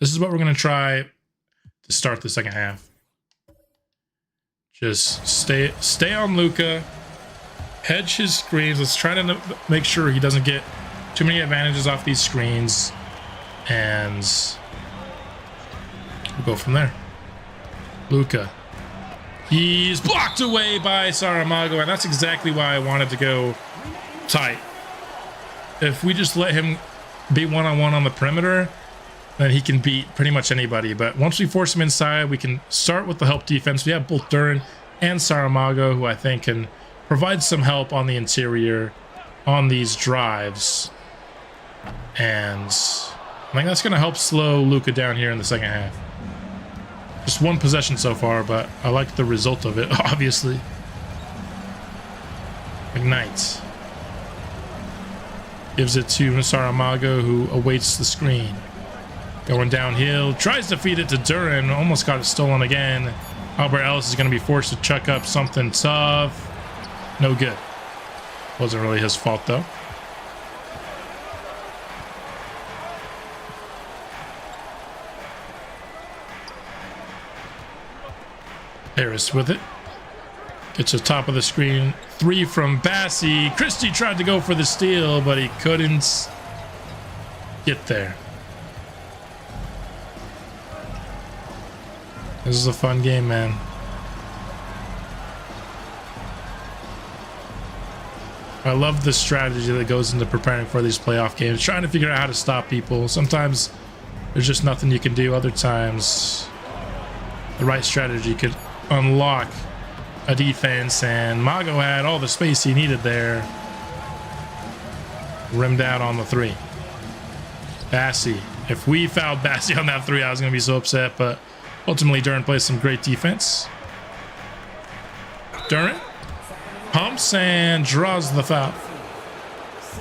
This is what we're going to try to start the second half. Just stay on Luka. Hedge his screens. Let's try to make sure he doesn't get too many advantages off these screens. And we'll go from there. Luka. He's blocked away by Saramago, and that's exactly why I wanted to go tight. If we just let him be one-on-one on the perimeter, then he can beat pretty much anybody. But once we force him inside, we can start with the help defense. We have both Duran and Saramago, who I think can provide some help on the interior on these drives. And I think that's going to help slow Luka down here in the second half. Just one possession so far, but I like the result of it, obviously. McKnight gives it to Saramago, who awaits the screen. Going downhill, tries to feed it to Duran, almost got it stolen again. Albert Ellis is going to be forced to chuck up something tough. No good. Wasn't really his fault, though. Harris with it. Gets to the top of the screen. 3 from Bassie. Christie tried to go for the steal, but he couldn't get there. This is a fun game, man. I love the strategy that goes into preparing for these playoff games. Trying to figure out how to stop people. Sometimes there's just nothing you can do. Other times, the right strategy could unlock a defense, and Mago had all the space he needed there. Rimmed out on the 3. Bassie. If we fouled Bassie on that 3, I was going to be so upset, but ultimately Duran plays some great defense. Duran pumps and draws the foul.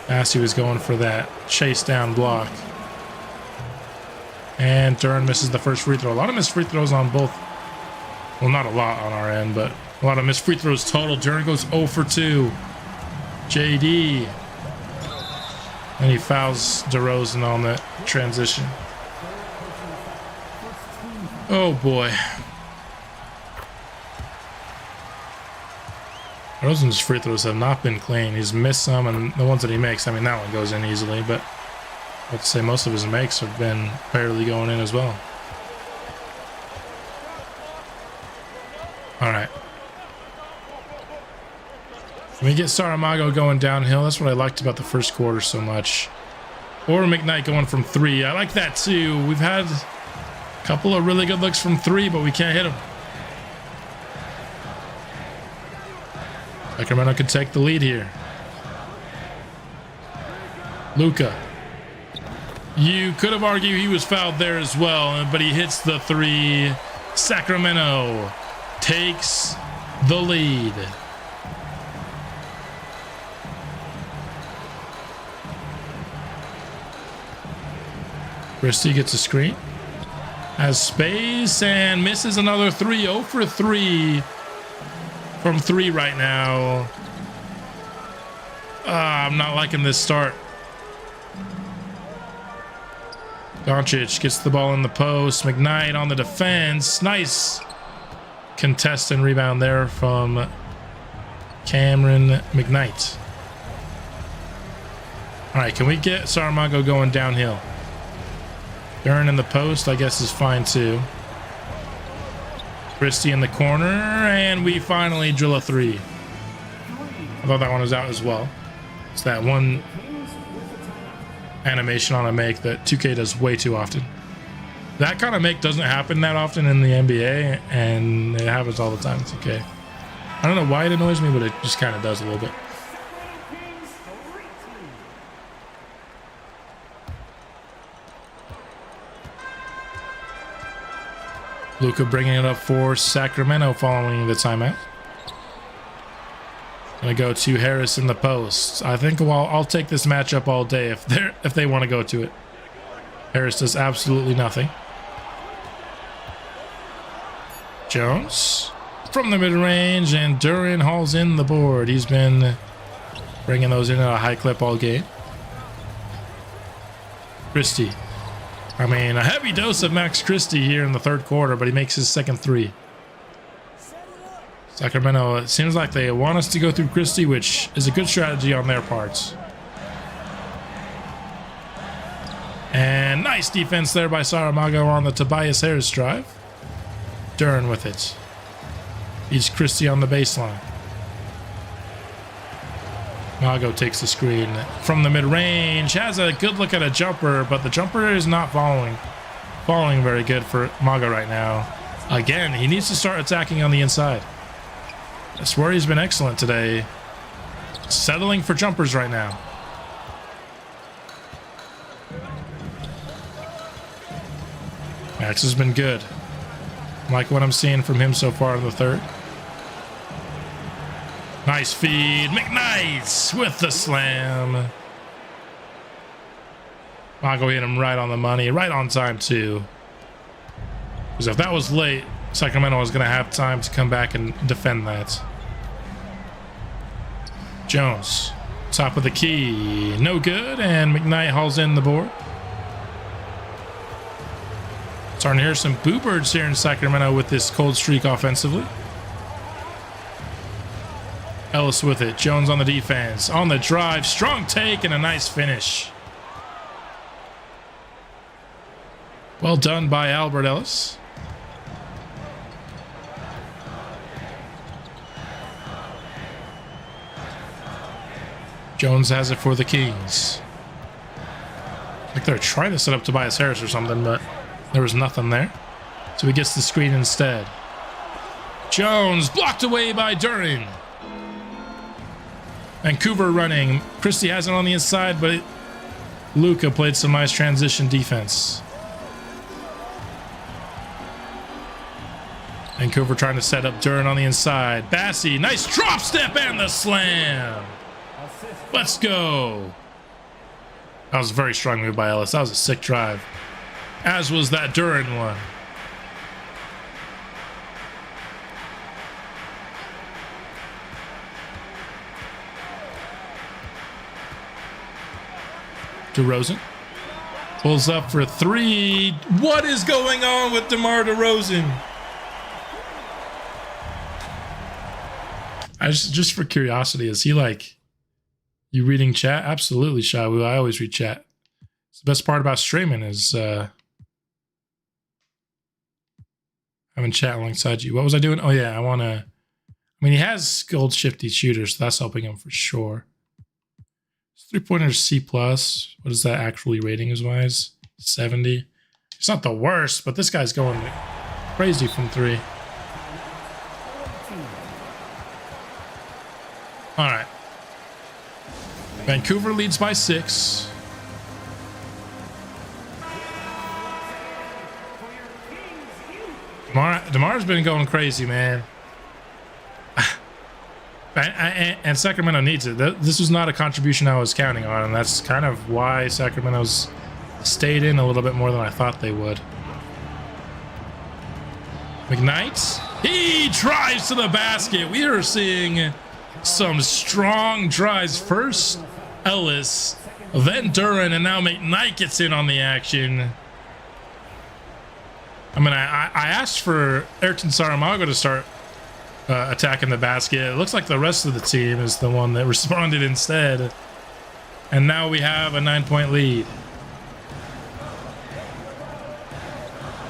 Bassie was going for that chase down block. And Duran misses the first free throw. A lot of missed free throws on both. Well, not a lot on our end, but a lot of missed free throws total. Duran goes 0 for 2. JD. And he fouls DeRozan on the transition. Oh, boy. DeRozan's free throws have not been clean. He's missed some, and the ones that he makes, I mean, that one goes in easily, but I'd say most of his makes have been barely going in as well. All right. We get Saramago going downhill. That's what I liked about the first quarter so much. Or McKnight going from 3. I like that too. We've had a couple of really good looks from 3, but we can't hit them. Sacramento could take the lead here. Luka. You could have argued he was fouled there as well, but he hits the 3. Sacramento takes the lead. Christie gets a screen. Has space and misses another 3. 0 for 3 from 3 right now. I'm not liking this start. Doncic gets the ball in the post. McKnight on the defense. Nice contest and rebound there from Cameron McKnight. All right, can we get Saramago going downhill? Duren in the post, I guess, is fine too. Christie in the corner, and we finally drill a 3. I thought that one was out as well. It's that one animation on a make that 2K does way too often. That kind of make doesn't happen that often in the NBA, and it happens all the time in 2K. I don't know why it annoys me, but it just kind of does a little bit. Luka bringing it up for Sacramento following the timeout. Gonna go to Harris in the post. I think I'll take this matchup all day if they want to go to it. Harris does absolutely nothing. Jones from the mid-range, and Duren hauls in the board. He's been bringing those in at a high clip all game. Christie. I mean, a heavy dose of Max Christie here in the third quarter, but he makes his second 3. Sacramento, it seems like they want us to go through Christie, which is a good strategy on their parts. And nice defense there by Saramago on the Tobias Harris drive. Duren with it. He's Christie on the baseline. Mago takes the screen from the mid-range. Has a good look at a jumper, but the jumper is not falling very good for Mago right now. Again, he needs to start attacking on the inside. That's where he's been excellent today. Settling for jumpers right now. Max has been good. I like what I'm seeing from him so far in the third. Nice feed. McKnight with the slam. Mago hit him right on the money, right on time too. Because if that was late, Sacramento was going to have time to come back and defend that. Jones, top of the key, no good, and McKnight hauls in the board. Starting to hear some boo birds here in Sacramento with this cold streak offensively. Ellis with it. Jones on the defense. On the drive. Strong take and a nice finish. Well done by Albert Ellis. Jones has it for the Kings. Like they're trying to set up Tobias Harris or something, but there was nothing there. So he gets the screen instead. Jones blocked away by Duren. Vancouver running. Christie has it on the inside, but Luka played some nice transition defense. Vancouver trying to set up Duren on the inside. Bassey, nice drop step and the slam. Let's go. That was a very strong move by Ellis. That was a sick drive. As was that Duren one. DeRozan pulls up for 3. What is going on with DeMar DeRozan? Just for curiosity, is he like you reading chat? Absolutely, Shawu. I always read chat. It's the best part about streaming is I'm in chat alongside you. What was I doing? Oh yeah, I mean, he has gold shifty shooters, so that's helping him for sure. 3-pointer C+. What is that actually ratings wise? 70. It's not the worst, but this guy's going crazy from 3. All right. Vancouver leads by 6. DeMar's been going crazy, man. And Sacramento needs it. This was not a contribution I was counting on, and that's kind of why Sacramento's stayed in a little bit more than I thought they would. McKnight, he drives to the basket. We are seeing some strong drives. First Ellis, then Duran, and now McKnight gets in on the action. I mean, I asked for Ayrton Saramago to start attacking the basket. It looks like the rest of the team is the one that responded instead. And now we have a 9-point lead.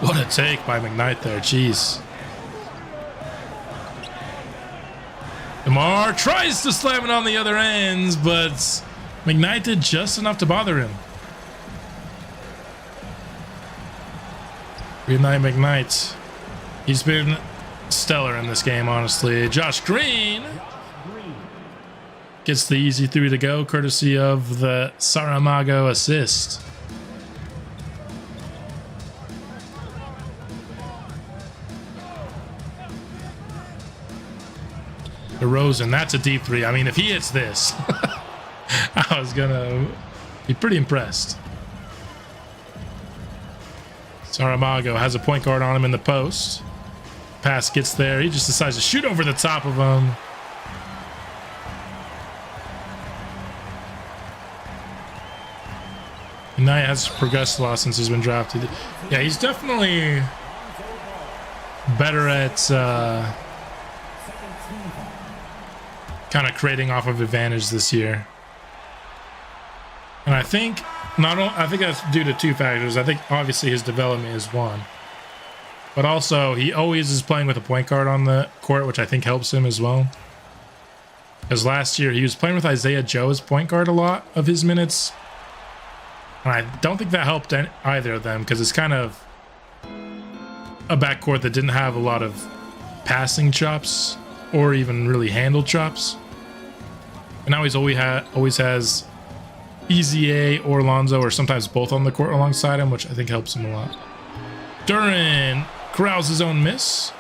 What a take by McKnight there. Jeez. DeMar tries to slam it on the other ends, but McKnight did just enough to bother him. Good night, McKnight. He's been stellar in this game, honestly. Josh Green gets the easy 3 to go, courtesy of the Saramago assist. DeRozan, that's a deep 3. I mean, if he hits this, I was gonna be pretty impressed. Saramago has a point guard on him in the post. Pass gets there. He just decides to shoot over the top of him. And now he has progressed a lot since he's been drafted. Yeah, he's definitely better at kind of creating off of advantage this year. And I think that's due to 2 factors. I think obviously his development is one, but also he always is playing with a point guard on the court, which I think helps him as well. Because last year he was playing with Isaiah Joe as point guard a lot of his minutes, and I don't think that helped either of them, because it's kind of a backcourt that didn't have a lot of passing chops or even really handle chops. And now he's always has Easy A or Lonzo, or sometimes both on the court alongside him, which I think helps him a lot. Duran corrals his own miss.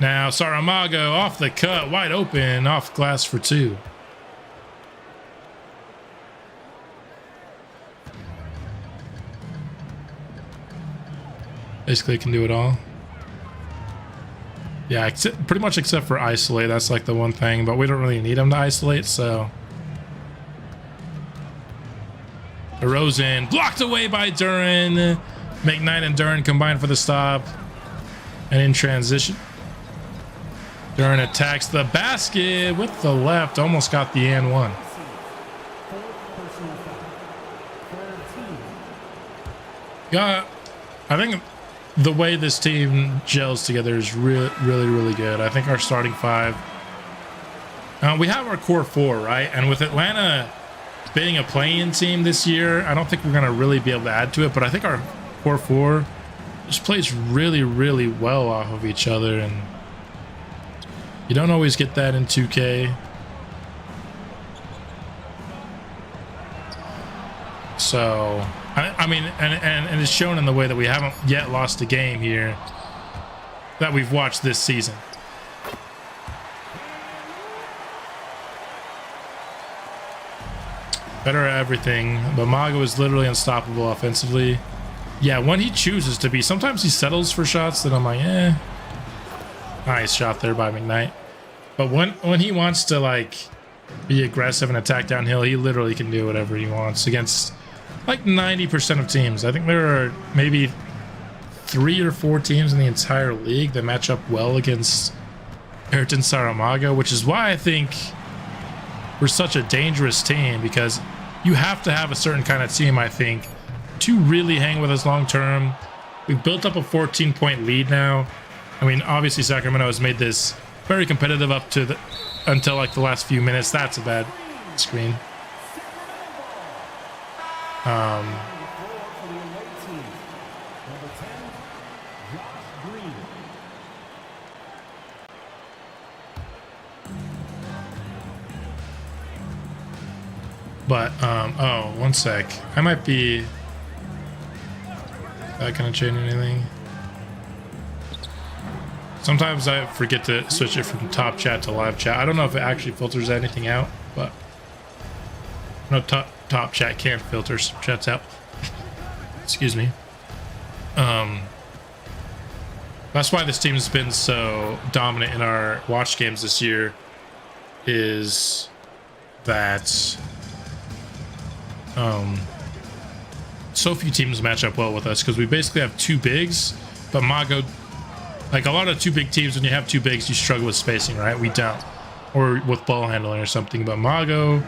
Now Saramago off the cut, wide open, off glass for 2. Basically can do it all. Yeah, pretty much except for isolate. That's like the one thing, but we don't really need him to isolate, so. DeRozan blocked away by Duran. McKnight and Duran combined for the stop. And in transition, Duran attacks the basket with the left. Almost got the and one. Yeah, I think the way this team gels together is really good. I think our starting 5, we have our core 4, right? And with Atlanta being a play-in team this year, I don't think we're going to really be able to add to it, but I think our core 4 just plays really well off of each other, and you don't always get that in 2K. So I mean, and it's shown in the way that we haven't yet lost a game here that we've watched this season. Better at everything, but Mago is literally unstoppable offensively. Yeah, when he chooses to be, sometimes he settles for shots that I'm like, eh. Nice shot there by McKnight. But when he wants to like be aggressive and attack downhill, he literally can do whatever he wants against like 90% of teams. I think there are maybe 3 or 4 teams in the entire league that match up well against Ayrton Saramago, which is why I think we're such a dangerous team, because you have to have a certain kind of team, I think, to really hang with us long term. We've built up a 14-point lead now. I mean, obviously Sacramento has made this very competitive up to until like the last few minutes. That's a bad screen. But, oh, one sec. I might be... That gonna change anything? Sometimes I forget to switch it from top chat to live chat. I don't know if it actually filters anything out, but... No, top chat can't filter chats out. Excuse me. That's why this team has been so dominant in our watch games this year, is that so few teams match up well with us, because we basically have two bigs, but Mago, like a lot of two big teams, when you have two bigs, you struggle with spacing, right? We don't, or with ball handling or something. But Mago,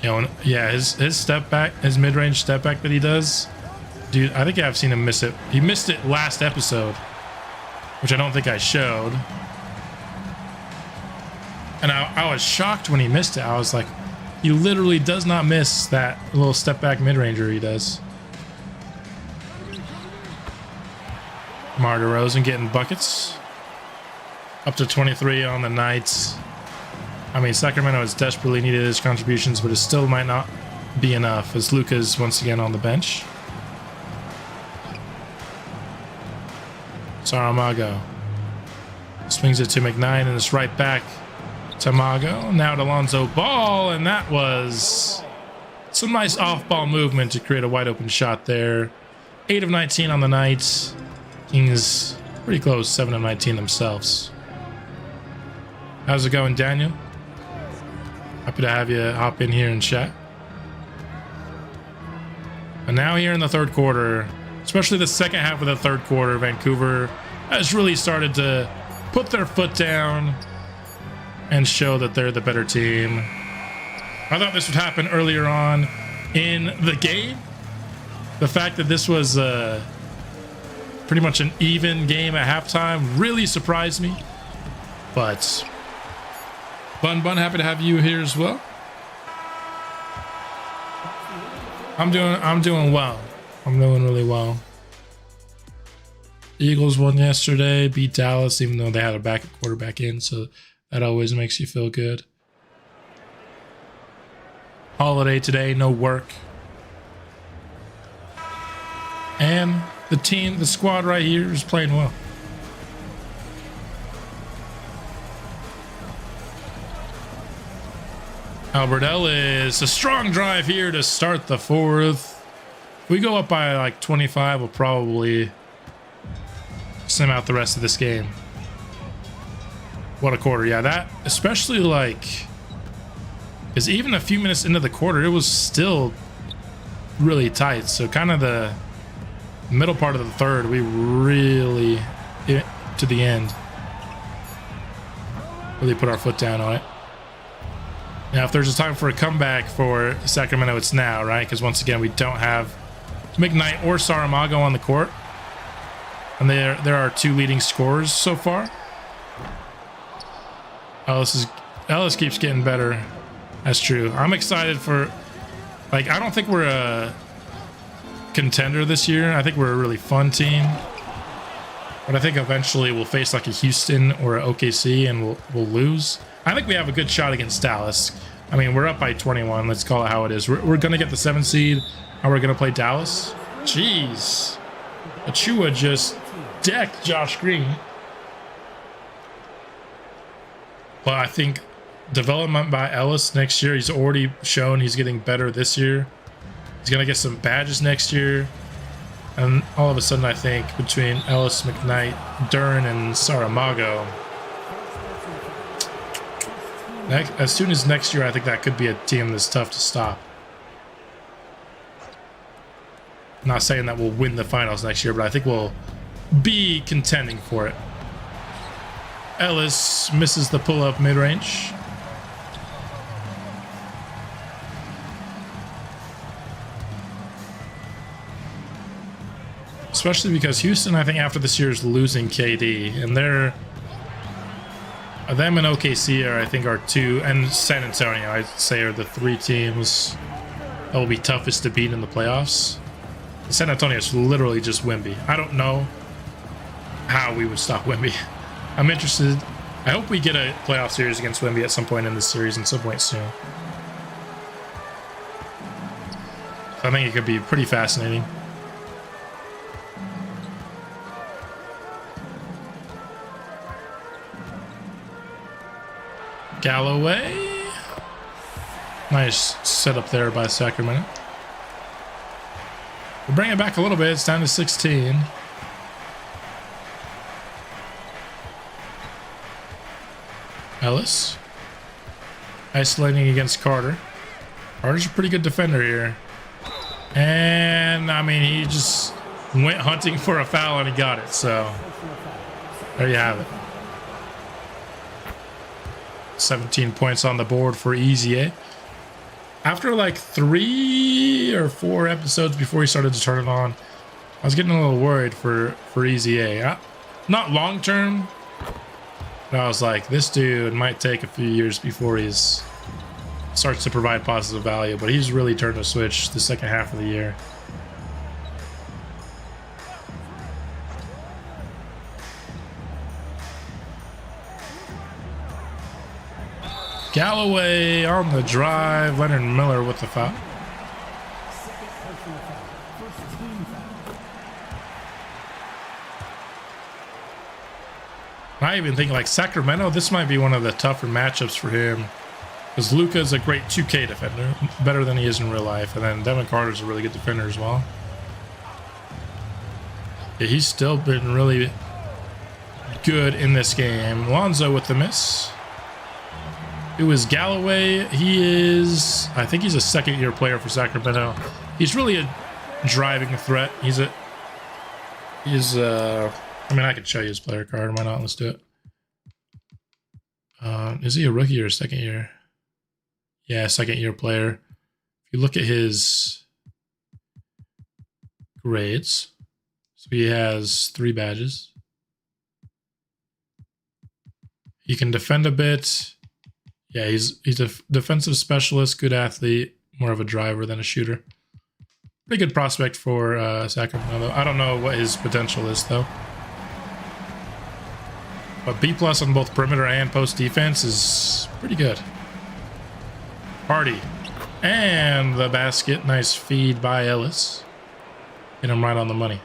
you know, yeah, his step back, his mid-range step back that he does, dude, I think I've seen him miss it. He missed it last episode, which I don't think I showed, and I was shocked when he missed it. I was like, he literally does not miss that little step back mid-ranger he does. Mar DeRozan getting buckets. Up to 23 on the night. I mean, Sacramento has desperately needed his contributions, but it still might not be enough, as Luka's once again on the bench. Saramago swings it to McKnight, and it's right back to Mago. Now to Lonzo Ball, and that was some nice off-ball movement to create a wide-open shot there. 8 of 19 on the night. Kings pretty close, 7 of 19 themselves. How's it going, Daniel? Happy to have you hop in here and chat. And now here in the third quarter, especially the second half of the third quarter, Vancouver has really started to put their foot down and show that they're the better team. I thought this would happen earlier on in the game. The fact that this was pretty much an even game at halftime really surprised me. But Bun, happy to have you here as well. I'm doing well. I'm doing really well. The Eagles won yesterday, beat Dallas, even though they had a backup quarterback in, so that always makes you feel good. Holiday today, no work. And the squad right here is playing well. Albert Ellis, a strong drive here to start the fourth. If we go up by like 25, we'll probably sim out the rest of this game. What a quarter. Yeah, that especially, like, is even a few minutes into the quarter, it was still really tight. So kind of the middle part of the third, we really, to the end, really put our foot down on it. Now, if there's a time for a comeback for Sacramento, it's now, right? Because once again, we don't have McKnight or Saramago on the court. And there are two leading scorers so far. Ellis keeps getting better. That's true. I'm excited for, like, I don't think we're a contender this year. I think we're a really fun team. But I think eventually we'll face like a Houston or an OKC and we'll lose. I think we have a good shot against Dallas. I mean, we're up by 21. Let's call it how it is. We're going to get the 7th seed, and we're going to play Dallas. Jeez. Achua just decked Josh Green. But I think development by Ellis next year, he's already shown he's getting better this year. He's going to get some badges next year. And all of a sudden, I think between Ellis, McKnight, Dern, and Saramago, as soon as next year, I think that could be a team that's tough to stop. I'm not saying that we'll win the finals next year, but I think we'll be contending for it. Ellis misses the pull-up mid-range. especially because Houston, I think after this year is losing KD, and them and OKC are, I think, are two, and San Antonio, I'd say, are the three teams that will be toughest to beat in the playoffs. San Antonio is literally just Wemby. I don't know how we would stop Wemby. I'm interested. I hope we get a playoff series against Wemby at some point in this series and some point soon. I think it could be pretty fascinating. Galloway. Nice setup there by Sacramento. We'll bring it back a little bit. It's down to 16. Ellis. Isolating against Carter. Carter's a pretty good defender here. And, I mean, he just went hunting for a foul and he got it. So, there you have it. 17 points on the board for Easy A. After like 3 or 4 episodes before he started to turn it on, I was getting a little worried for Easy A. Not long term, but I was like, this dude might take a few years before he's starts to provide positive value, but he's really turned a switch the second half of the year. Galloway on the drive. Leonard Miller with the foul. I even think like Sacramento, this might be one of the tougher matchups for him. Because Luka's a great 2K defender, better than he is in real life. And then Devin Carter's a really good defender as well. Yeah, he's still been really good in this game. Lonzo with the miss. It was Galloway. He is, I think he's a second-year player for Sacramento. He's really a driving threat. I mean, I could show you his player card. Why not? Let's do it. Is he a rookie or a second year? Yeah, second-year player. If you look at his grades, so he has 3 badges. He can defend a bit. Yeah, he's a defensive specialist, good athlete, more of a driver than a shooter. Pretty good prospect for Sacramento. I don't know what his potential is, though. But B+ on both perimeter and post defense is pretty good. Hardy. And the basket. Nice feed by Ellis. Hit him right on the money.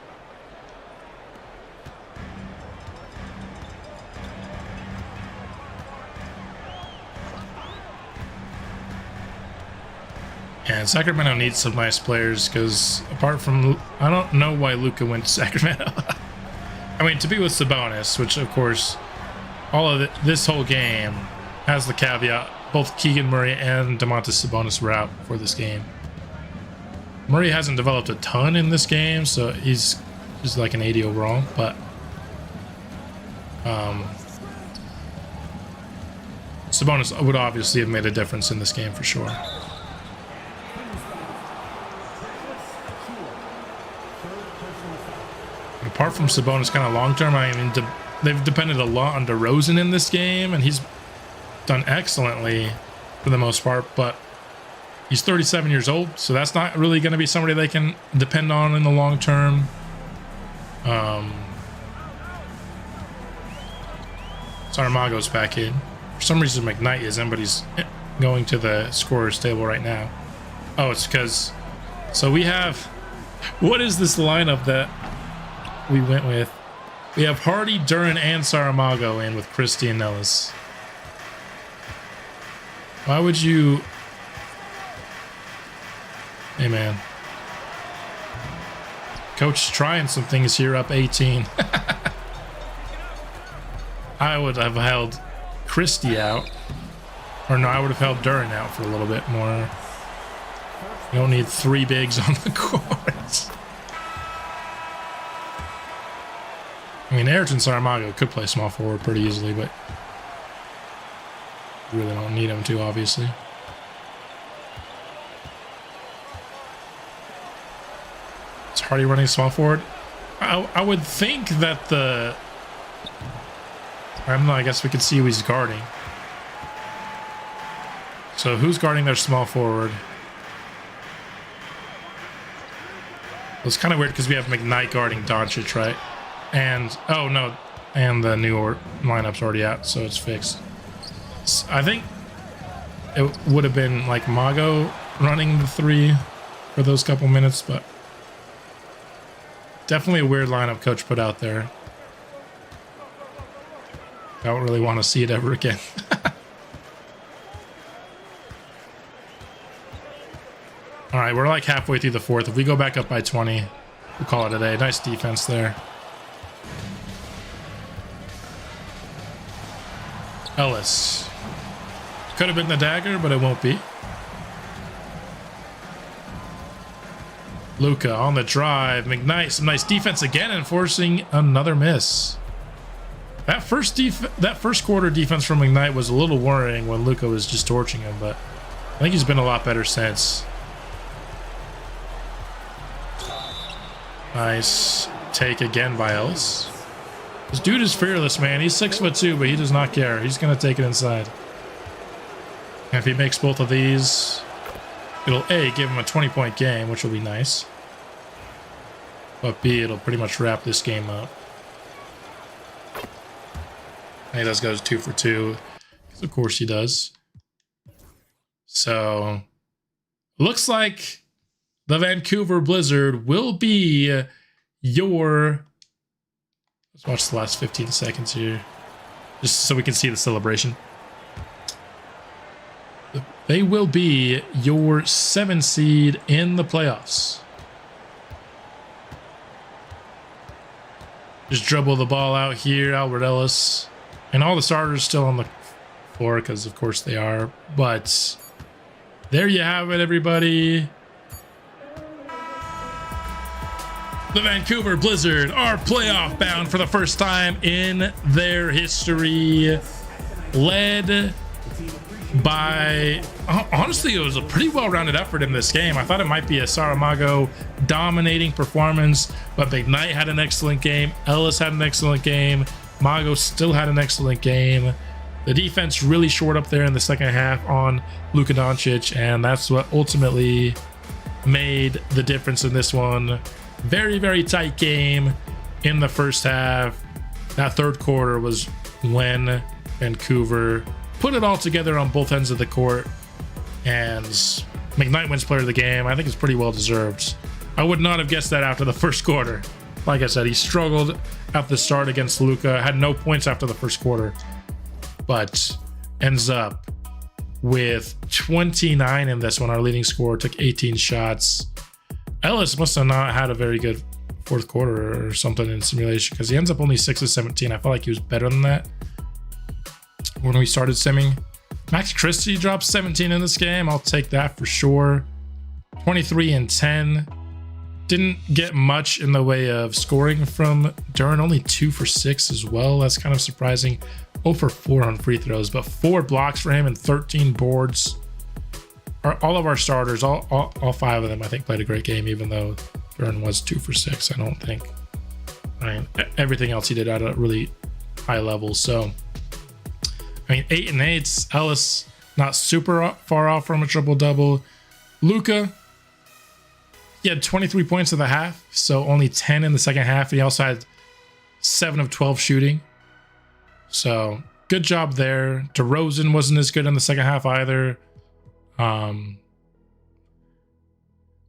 And Sacramento needs some nice players because apart from... I don't know why Luka went to Sacramento. I mean, to be with Sabonis, which of course all of this whole game has the caveat both Keegan Murray and Domantas Sabonis were out for this game. Murray hasn't developed a ton in this game, so he's just like an 80 overall, but Sabonis would obviously have made a difference in this game for sure. But apart from Sabonis kind of long term, I mean, they've depended a lot on DeRozan in this game, and he's done excellently for the most part, but he's 37 years old, so that's not really going to be somebody they can depend on in the long term. Saramago's back in. For some reason, McKnight isn't, but he's going to the scorer's table right now. Oh, it's because... So we have... What is this lineup that we went with? We have Hardy, Duran, and Saramago in with Christie and Ellis. Why would you... Hey, man. Coach trying some things here, up 18. I would have held Christie out. Or no, I would have held Duran out for a little bit more. You don't need 3 bigs on the court. I mean, Ayrton Saramago could play small forward pretty easily, but you really don't need him to, obviously. Is Hardy running small forward? I would think that the... I don't know, I guess we could see who he's guarding. So who's guarding their small forward? It's kind of weird because we have McKnight guarding Doncic, right? And, oh no, and the new lineup's already out, so it's fixed. I think it would have been like Mago running the 3 for those couple minutes, but definitely a weird lineup coach put out there. I don't really want to see it ever again. All right, we're like halfway through the 4th. If we go back up by 20, we'll call it a day. Nice defense there. Ellis. Could have been the dagger, but it won't be. Luka on the drive. McKnight, some nice defense again, enforcing another miss. That first quarter defense from McKnight was a little worrying when Luka was just torching him, but I think he's been a lot better since. Nice take again by Ellis. This dude is fearless, man. He's 6'2", but he does not care. He's gonna take it inside. And if he makes both of these, it'll A, give him a 20-point game, which will be nice. But B, it'll pretty much wrap this game up. He does go 2 for 2. Of course he does. So, looks like the Vancouver Blizzard will be your... Let's watch the last 15 seconds here, just so we can see the celebration. They will be your 7 seed in the playoffs. Just dribble the ball out here, Albert Ellis. And all the starters still on the floor, because of course they are. But there you have it, everybody. The Vancouver Blizzard are playoff bound for the first time in their history. Led by... honestly, it was a pretty well-rounded effort in this game. I thought it might be a Saramago dominating performance, but McKnight had an excellent game. Ellis had an excellent game. Mago still had an excellent game. The defense really shored up there in the second half on Luka Doncic, and that's what ultimately made the difference in this one. Very, very tight game in the first half. That third quarter was when Vancouver put it all together on both ends of the court, and McKnight wins player of the game. I think it's pretty well deserved. I would not have guessed that after the first quarter. Like I said, he struggled at the start against Luka, had no points after the first quarter, but ends up with 29 in this one. Our leading scorer took 18 shots. Ellis must have not had a very good fourth quarter or something in simulation, because he ends up only 6 of 17. I felt like he was better than that when we started simming. Max Christie dropped 17 in this game. I'll take that for sure. 23 and 10. Didn't get much in the way of scoring from Duren. Only 2 for 6 as well. That's kind of surprising. 0 for 4 on free throws, but 4 blocks for him and 13 boards. All of our starters, all 5 of them, I think, played a great game, even though Duren was 2 for 6. I don't think. I mean, everything else he did at a really high level. So, I mean, 8 and 8. Ellis not super far off from a triple-double. Luka, he had 23 points in the half, so only 10 in the second half. He also had 7 of 12 shooting. So, good job there. DeRozan wasn't as good in the second half either.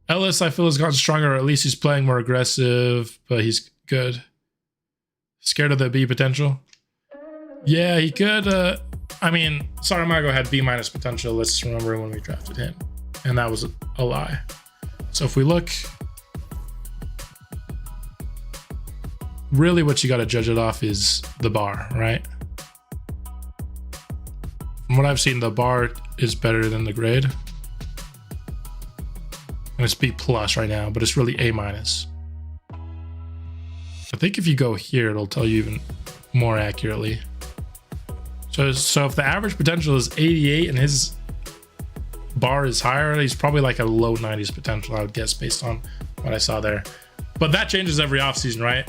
Ellis, I feel, has gotten stronger, or at least he's playing more aggressive, but he's good. Scared of the B potential? Yeah, he could. I mean, Saramago had B- potential. Let's remember when we drafted him, and that was a lie. So if we look, really what you got to judge it off is the bar, right? From what I've seen, the bar is better than the grade. And it's B+ right now, but it's really A-. I think if you go here, it'll tell you even more accurately. So if the average potential is 88 and his bar is higher, he's probably like a low 90s potential, I would guess, based on what I saw there. But that changes every offseason, right?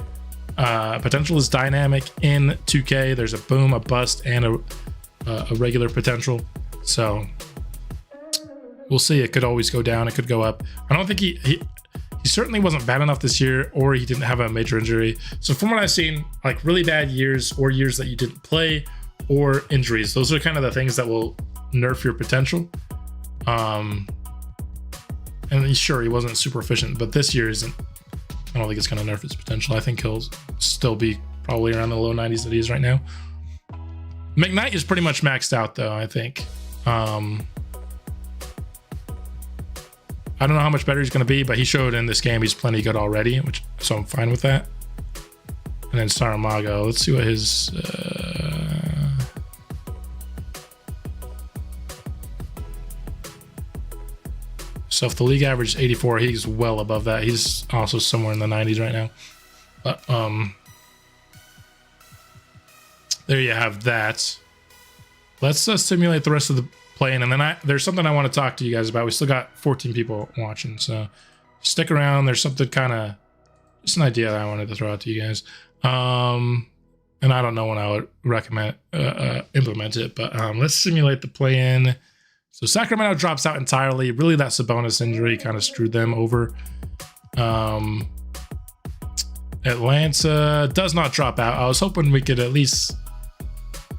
Potential is dynamic in 2K. There's a boom, a bust, and a regular potential. So we'll see. It could always go down. It could go up. I don't think he certainly wasn't bad enough this year, or he didn't have a major injury. So from what I've seen, like really bad years or years that you didn't play or injuries, those are kind of the things that will nerf your potential. And sure, he wasn't super efficient, but this year isn't. I don't think it's going to nerf his potential. I think he'll still be probably around the low 90s that he is right now. McKnight is pretty much maxed out though, I think. I don't know how much better he's going to be, but he showed in this game he's plenty good already, so I'm fine with that. And then Saramago, let's see what his so if the league average is 84, he's well above that. He's also somewhere in the 90s right now. But there you have that. Let's simulate the rest of the play-in, and then there's something I want to talk to you guys about. We still got 14 people watching, so stick around. There's something kind of, just an idea that I wanted to throw out to you guys. And I don't know when I would recommend implement it, but let's simulate the play-in. So Sacramento drops out entirely. Really, that Sabonis injury kind of screwed them over. Atlanta does not drop out. I was hoping we could at least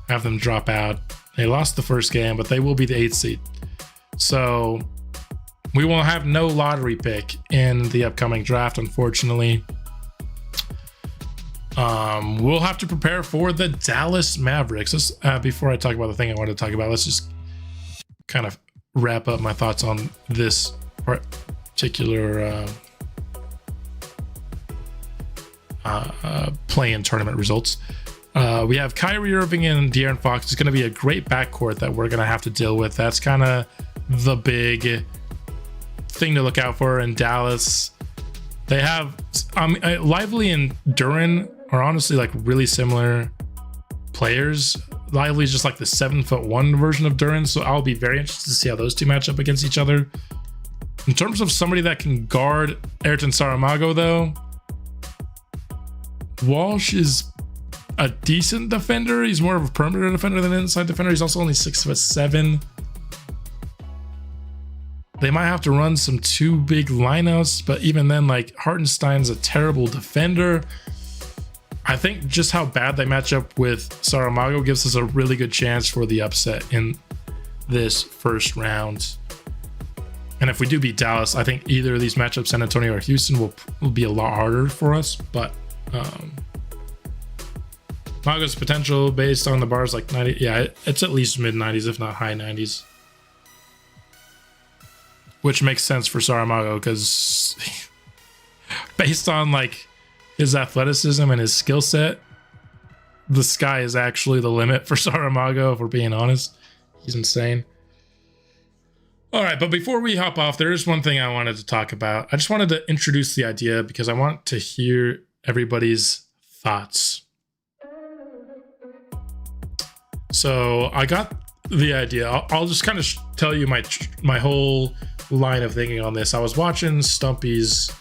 have them drop out. They lost the first game, but they will be the 8th seed. So we will have no lottery pick in the upcoming draft, unfortunately. We'll have to prepare for the Dallas Mavericks. Let's, before I talk about the thing I wanted to talk about, let's just kind of wrap up my thoughts on this particular play-in tournament results. We have Kyrie Irving and De'Aaron Fox. It's going to be a great backcourt that we're going to have to deal with. That's kind of the big thing to look out for in Dallas. They have Lively and Duran are honestly like really similar players. Lively is just like the 7'1" version of Duran, so I'll be very interested to see how those two match up against each other. In terms of somebody that can guard Ayrton Saramago, though, Walsh is a decent defender. He's more of a perimeter defender than an inside defender. He's also only 6'7". They might have to run some two big lineouts, but even then, like, Hartenstein's a terrible defender. I think just how bad they match up with Saramago gives us a really good chance for the upset in this first round. And if we do beat Dallas, I think either of these matchups, San Antonio or Houston, will be a lot harder for us. But Mago's potential based on the bars like 90, yeah, it's at least mid 90s, if not high 90s. Which makes sense for Saramago because based on like his athleticism and his skill set, the sky is actually the limit for Saramago, if we're being honest. He's insane. All right, but before we hop off, there is one thing I wanted to talk about. I just wanted to introduce the idea because I want to hear everybody's thoughts. So I got the idea. I'll just kind of tell you my whole line of thinking on this. I was watching Stumpy's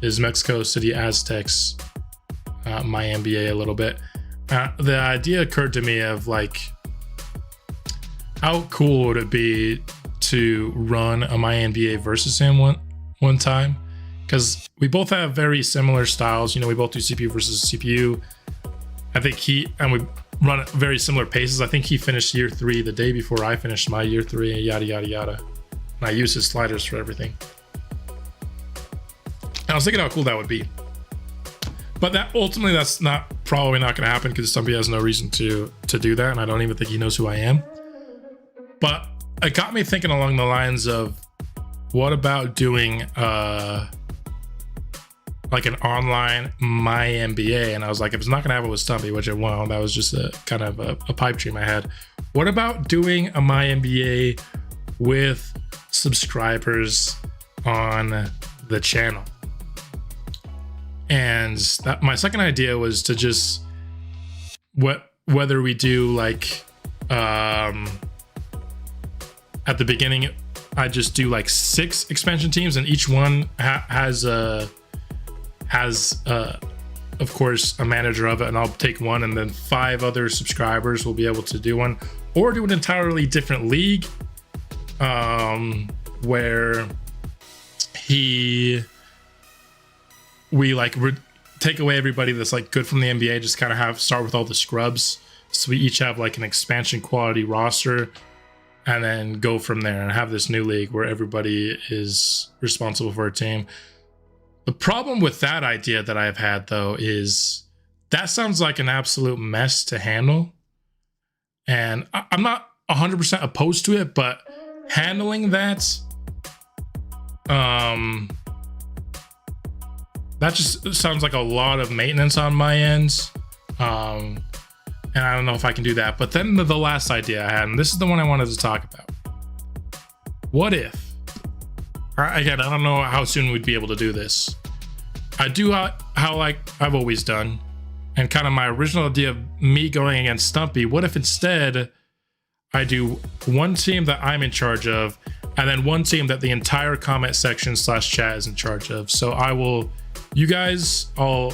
his Mexico City Aztecs my NBA a little bit. The idea occurred to me of like, how cool would it be to run a my NBA versus him one time? Because we both have very similar styles. You know, we both do CPU versus CPU. I think we run at very similar paces. I think he finished year 3 the day before I finished my year 3, yada, yada, yada. And I use his sliders for everything. And I was thinking how cool that would be. But that ultimately, that's probably not going to happen because Stumpy has no reason to do that. And I don't even think he knows who I am. But it got me thinking along the lines of, what about doing like an online my NBA? And I was like, if it's not gonna happen with Stumpy, which it won't, that was just a kind of a pipe dream I had. What about doing a my NBA with subscribers on the channel? And my second idea was to just whether we do like at the beginning I just do like 6 expansion teams, and each one has of course a manager of it, and I'll take one, and then 5 other subscribers will be able to do one, or do an entirely different league where we like take away everybody that's like good from the NBA, just kind of start with all the scrubs, so we each have like an expansion quality roster, and then go from there and have this new league where everybody is responsible for a team. The problem with that idea that I've had, though, is that sounds like an absolute mess to handle. And I'm not 100% opposed to it, but handling that, that just sounds like a lot of maintenance on my end. And I don't know if I can do that. But then the last idea I had, and this is the one I wanted to talk about. What if, again, I don't know how soon we'd be able to do this. I do how like I've always done, and kind of my original idea of me going against Stumpy. What if instead I do one team that I'm in charge of, and then one team that the entire comment section / chat is in charge of? So you guys, I'll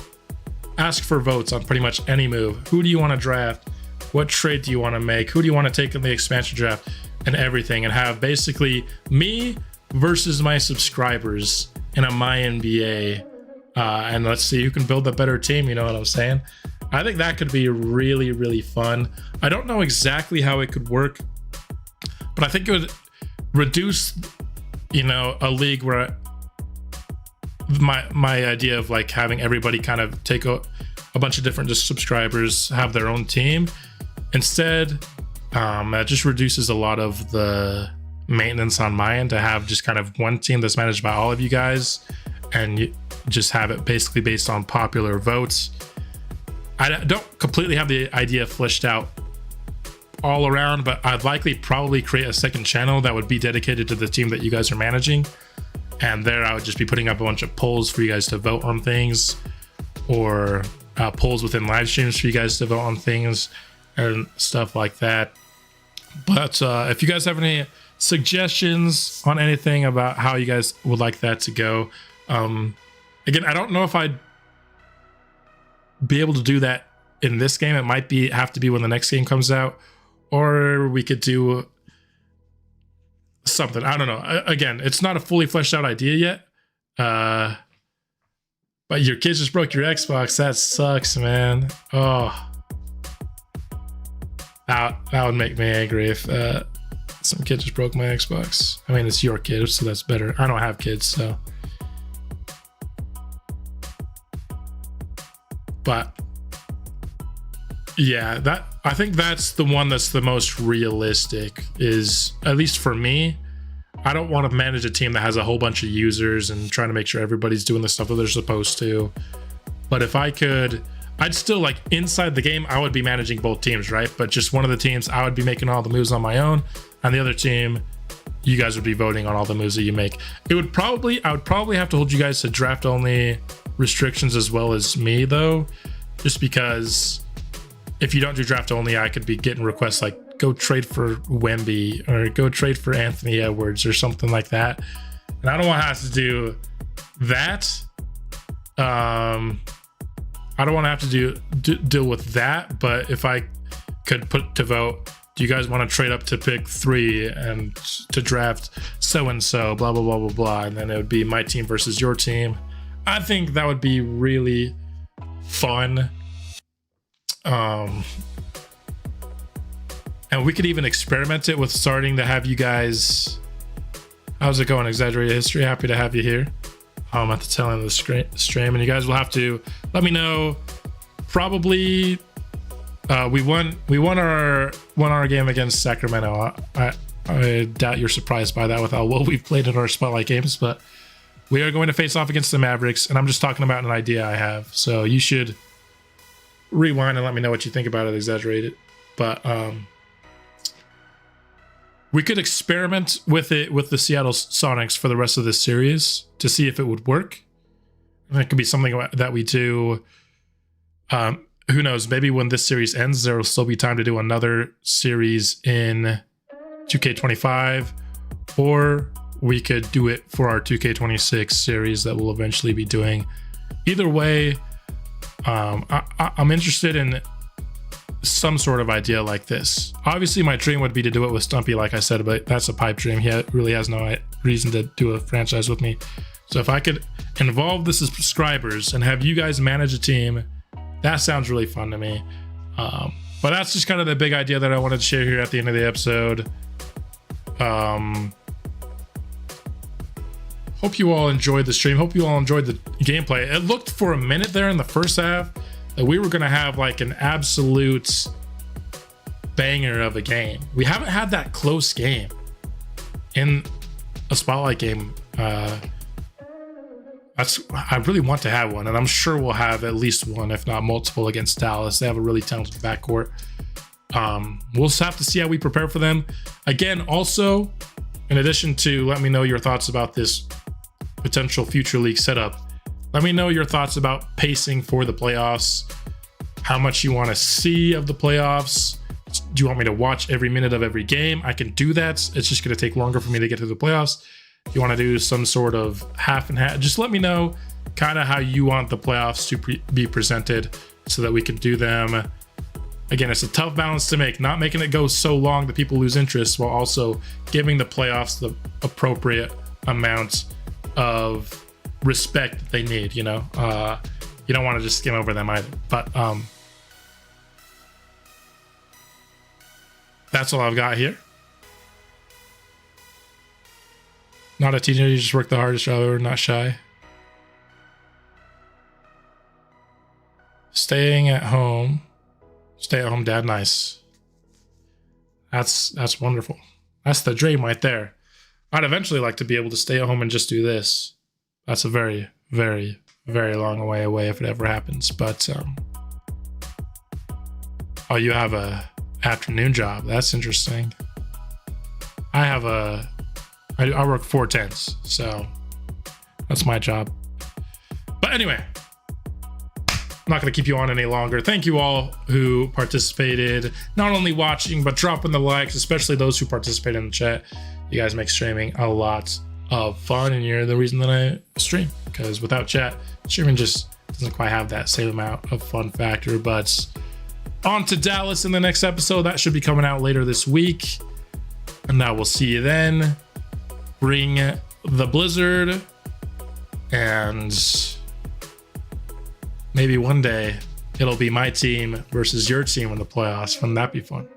ask for votes on pretty much any move. Who do you want to draft? What trade do you want to make? Who do you want to take in the expansion draft? And everything, and have basically me versus my subscribers in a My NBA. And let's see who can build a better team, you know what I'm saying? I think that could be really, really fun. I don't know exactly how it could work, but I think it would reduce, a league where my idea of like having everybody kind of take a bunch of different just subscribers have their own team. Instead, that just reduces a lot of the maintenance on my end to have just kind of one team that's managed by all of you guys, and you just have it basically based on popular votes. I don't completely have the idea fleshed out all around, but I'd likely probably create a second channel that would be dedicated to the team that you guys are managing. And there I would just be putting up a bunch of polls for you guys to vote on things, or polls within live streams for you guys to vote on things and stuff like that. But if you guys have any suggestions on anything about how you guys would like that to go, again, I don't know if I'd be able to do that in this game. It might have to be when the next game comes out, or we could do something. I don't know. Again, it's not a fully fleshed out idea yet. But your kids just broke your Xbox. That sucks, man. Oh, that would make me angry if some kid just broke my Xbox. I mean, it's your kid, so that's better. I don't have kids, so. But yeah, I think that's the one that's the most realistic, is, at least for me. I don't want to manage a team that has a whole bunch of users and trying to make sure everybody's doing the stuff that they're supposed to. But if I could, I'd still, like, inside the game, I would be managing both teams, right? But just one of the teams, I would be making all the moves on my own, and the other team, you guys would be voting on all the moves that you make. I would probably have to hold you guys to draft only restrictions as well as me, though, just because if you don't do draft only, I could be getting requests like, go trade for Wemby or go trade for Anthony Edwards or something like that. And I don't want to have to do that. I don't want to have to deal with that. But if I could put to vote, do you guys want to trade up to pick 3 and to draft so-and-so, blah, blah, blah, blah, blah. And then it would be my team versus your team. I think that would be really fun. And we could even experiment it with starting to have you guys. How's it going, Exaggerated History? Happy to have you here. I'm at the tail end of the stream, and you guys will have to let me know. Probably, we won our game against Sacramento. I doubt you're surprised by that with how well we've played in our spotlight games, but we are going to face off against the Mavericks, and I'm just talking about an idea I have. So you should rewind and let me know what you think about it, Exaggerated. But we could experiment with it with the Seattle Sonics for the rest of this series to see if it would work. And it could be something that we do. Who knows? Maybe when this series ends, there will still be time to do another series in 2K25, or we could do it for our 2K26 series that we'll eventually be doing. Either way, I'm interested in some sort of idea like this. Obviously, my dream would be to do it with Stumpy, like I said, but that's a pipe dream. He really has no reason to do a franchise with me. So if I could involve the subscribers and have you guys manage a team, that sounds really fun to me. But that's just kind of the big idea that I wanted to share here at the end of the episode. Hope you all enjoyed the stream. Hope you all enjoyed the gameplay. It looked for a minute there in the first half that we were going to have like an absolute banger of a game. We haven't had that close game in a spotlight game. I really want to have one, and I'm sure we'll have at least one, if not multiple, against Dallas. They have a really talented backcourt. We'll just have to see how we prepare for them. Again, also, in addition to let me know your thoughts about this potential future league setup, let me know your thoughts about pacing for the playoffs, how much you want to see of the playoffs. Do you want me to watch every minute of every game? I can do that. It's just going to take longer for me to get to the playoffs. If you want to do some sort of half and half, just let me know kind of how you want the playoffs to be presented so that we can do them. Again, it's a tough balance to make, not making it go so long that people lose interest while also giving the playoffs the appropriate amount of respect that they need. You know, you don't want to just skim over them either. But that's all I've got here. Not a teenager, you just work the hardest job ever, not shy. Staying at home. Stay at home dad, nice. That's wonderful. That's the dream right there. I'd eventually like to be able to stay at home and just do this. That's a very, very, very long way away if it ever happens. But oh, you have a afternoon job. That's interesting. I work 4/10s, so that's my job. But anyway, I'm not going to keep you on any longer. Thank you all who participated, not only watching, but dropping the likes, especially those who participate in the chat. You guys make streaming a lot of fun, and you're the reason that I stream, because without chat, streaming just doesn't quite have that same amount of fun factor. But on to Dallas in the next episode. That should be coming out later this week, and I will see you then. Bring the blizzard, and maybe one day it'll be my team versus your team in the playoffs. Wouldn't that be fun?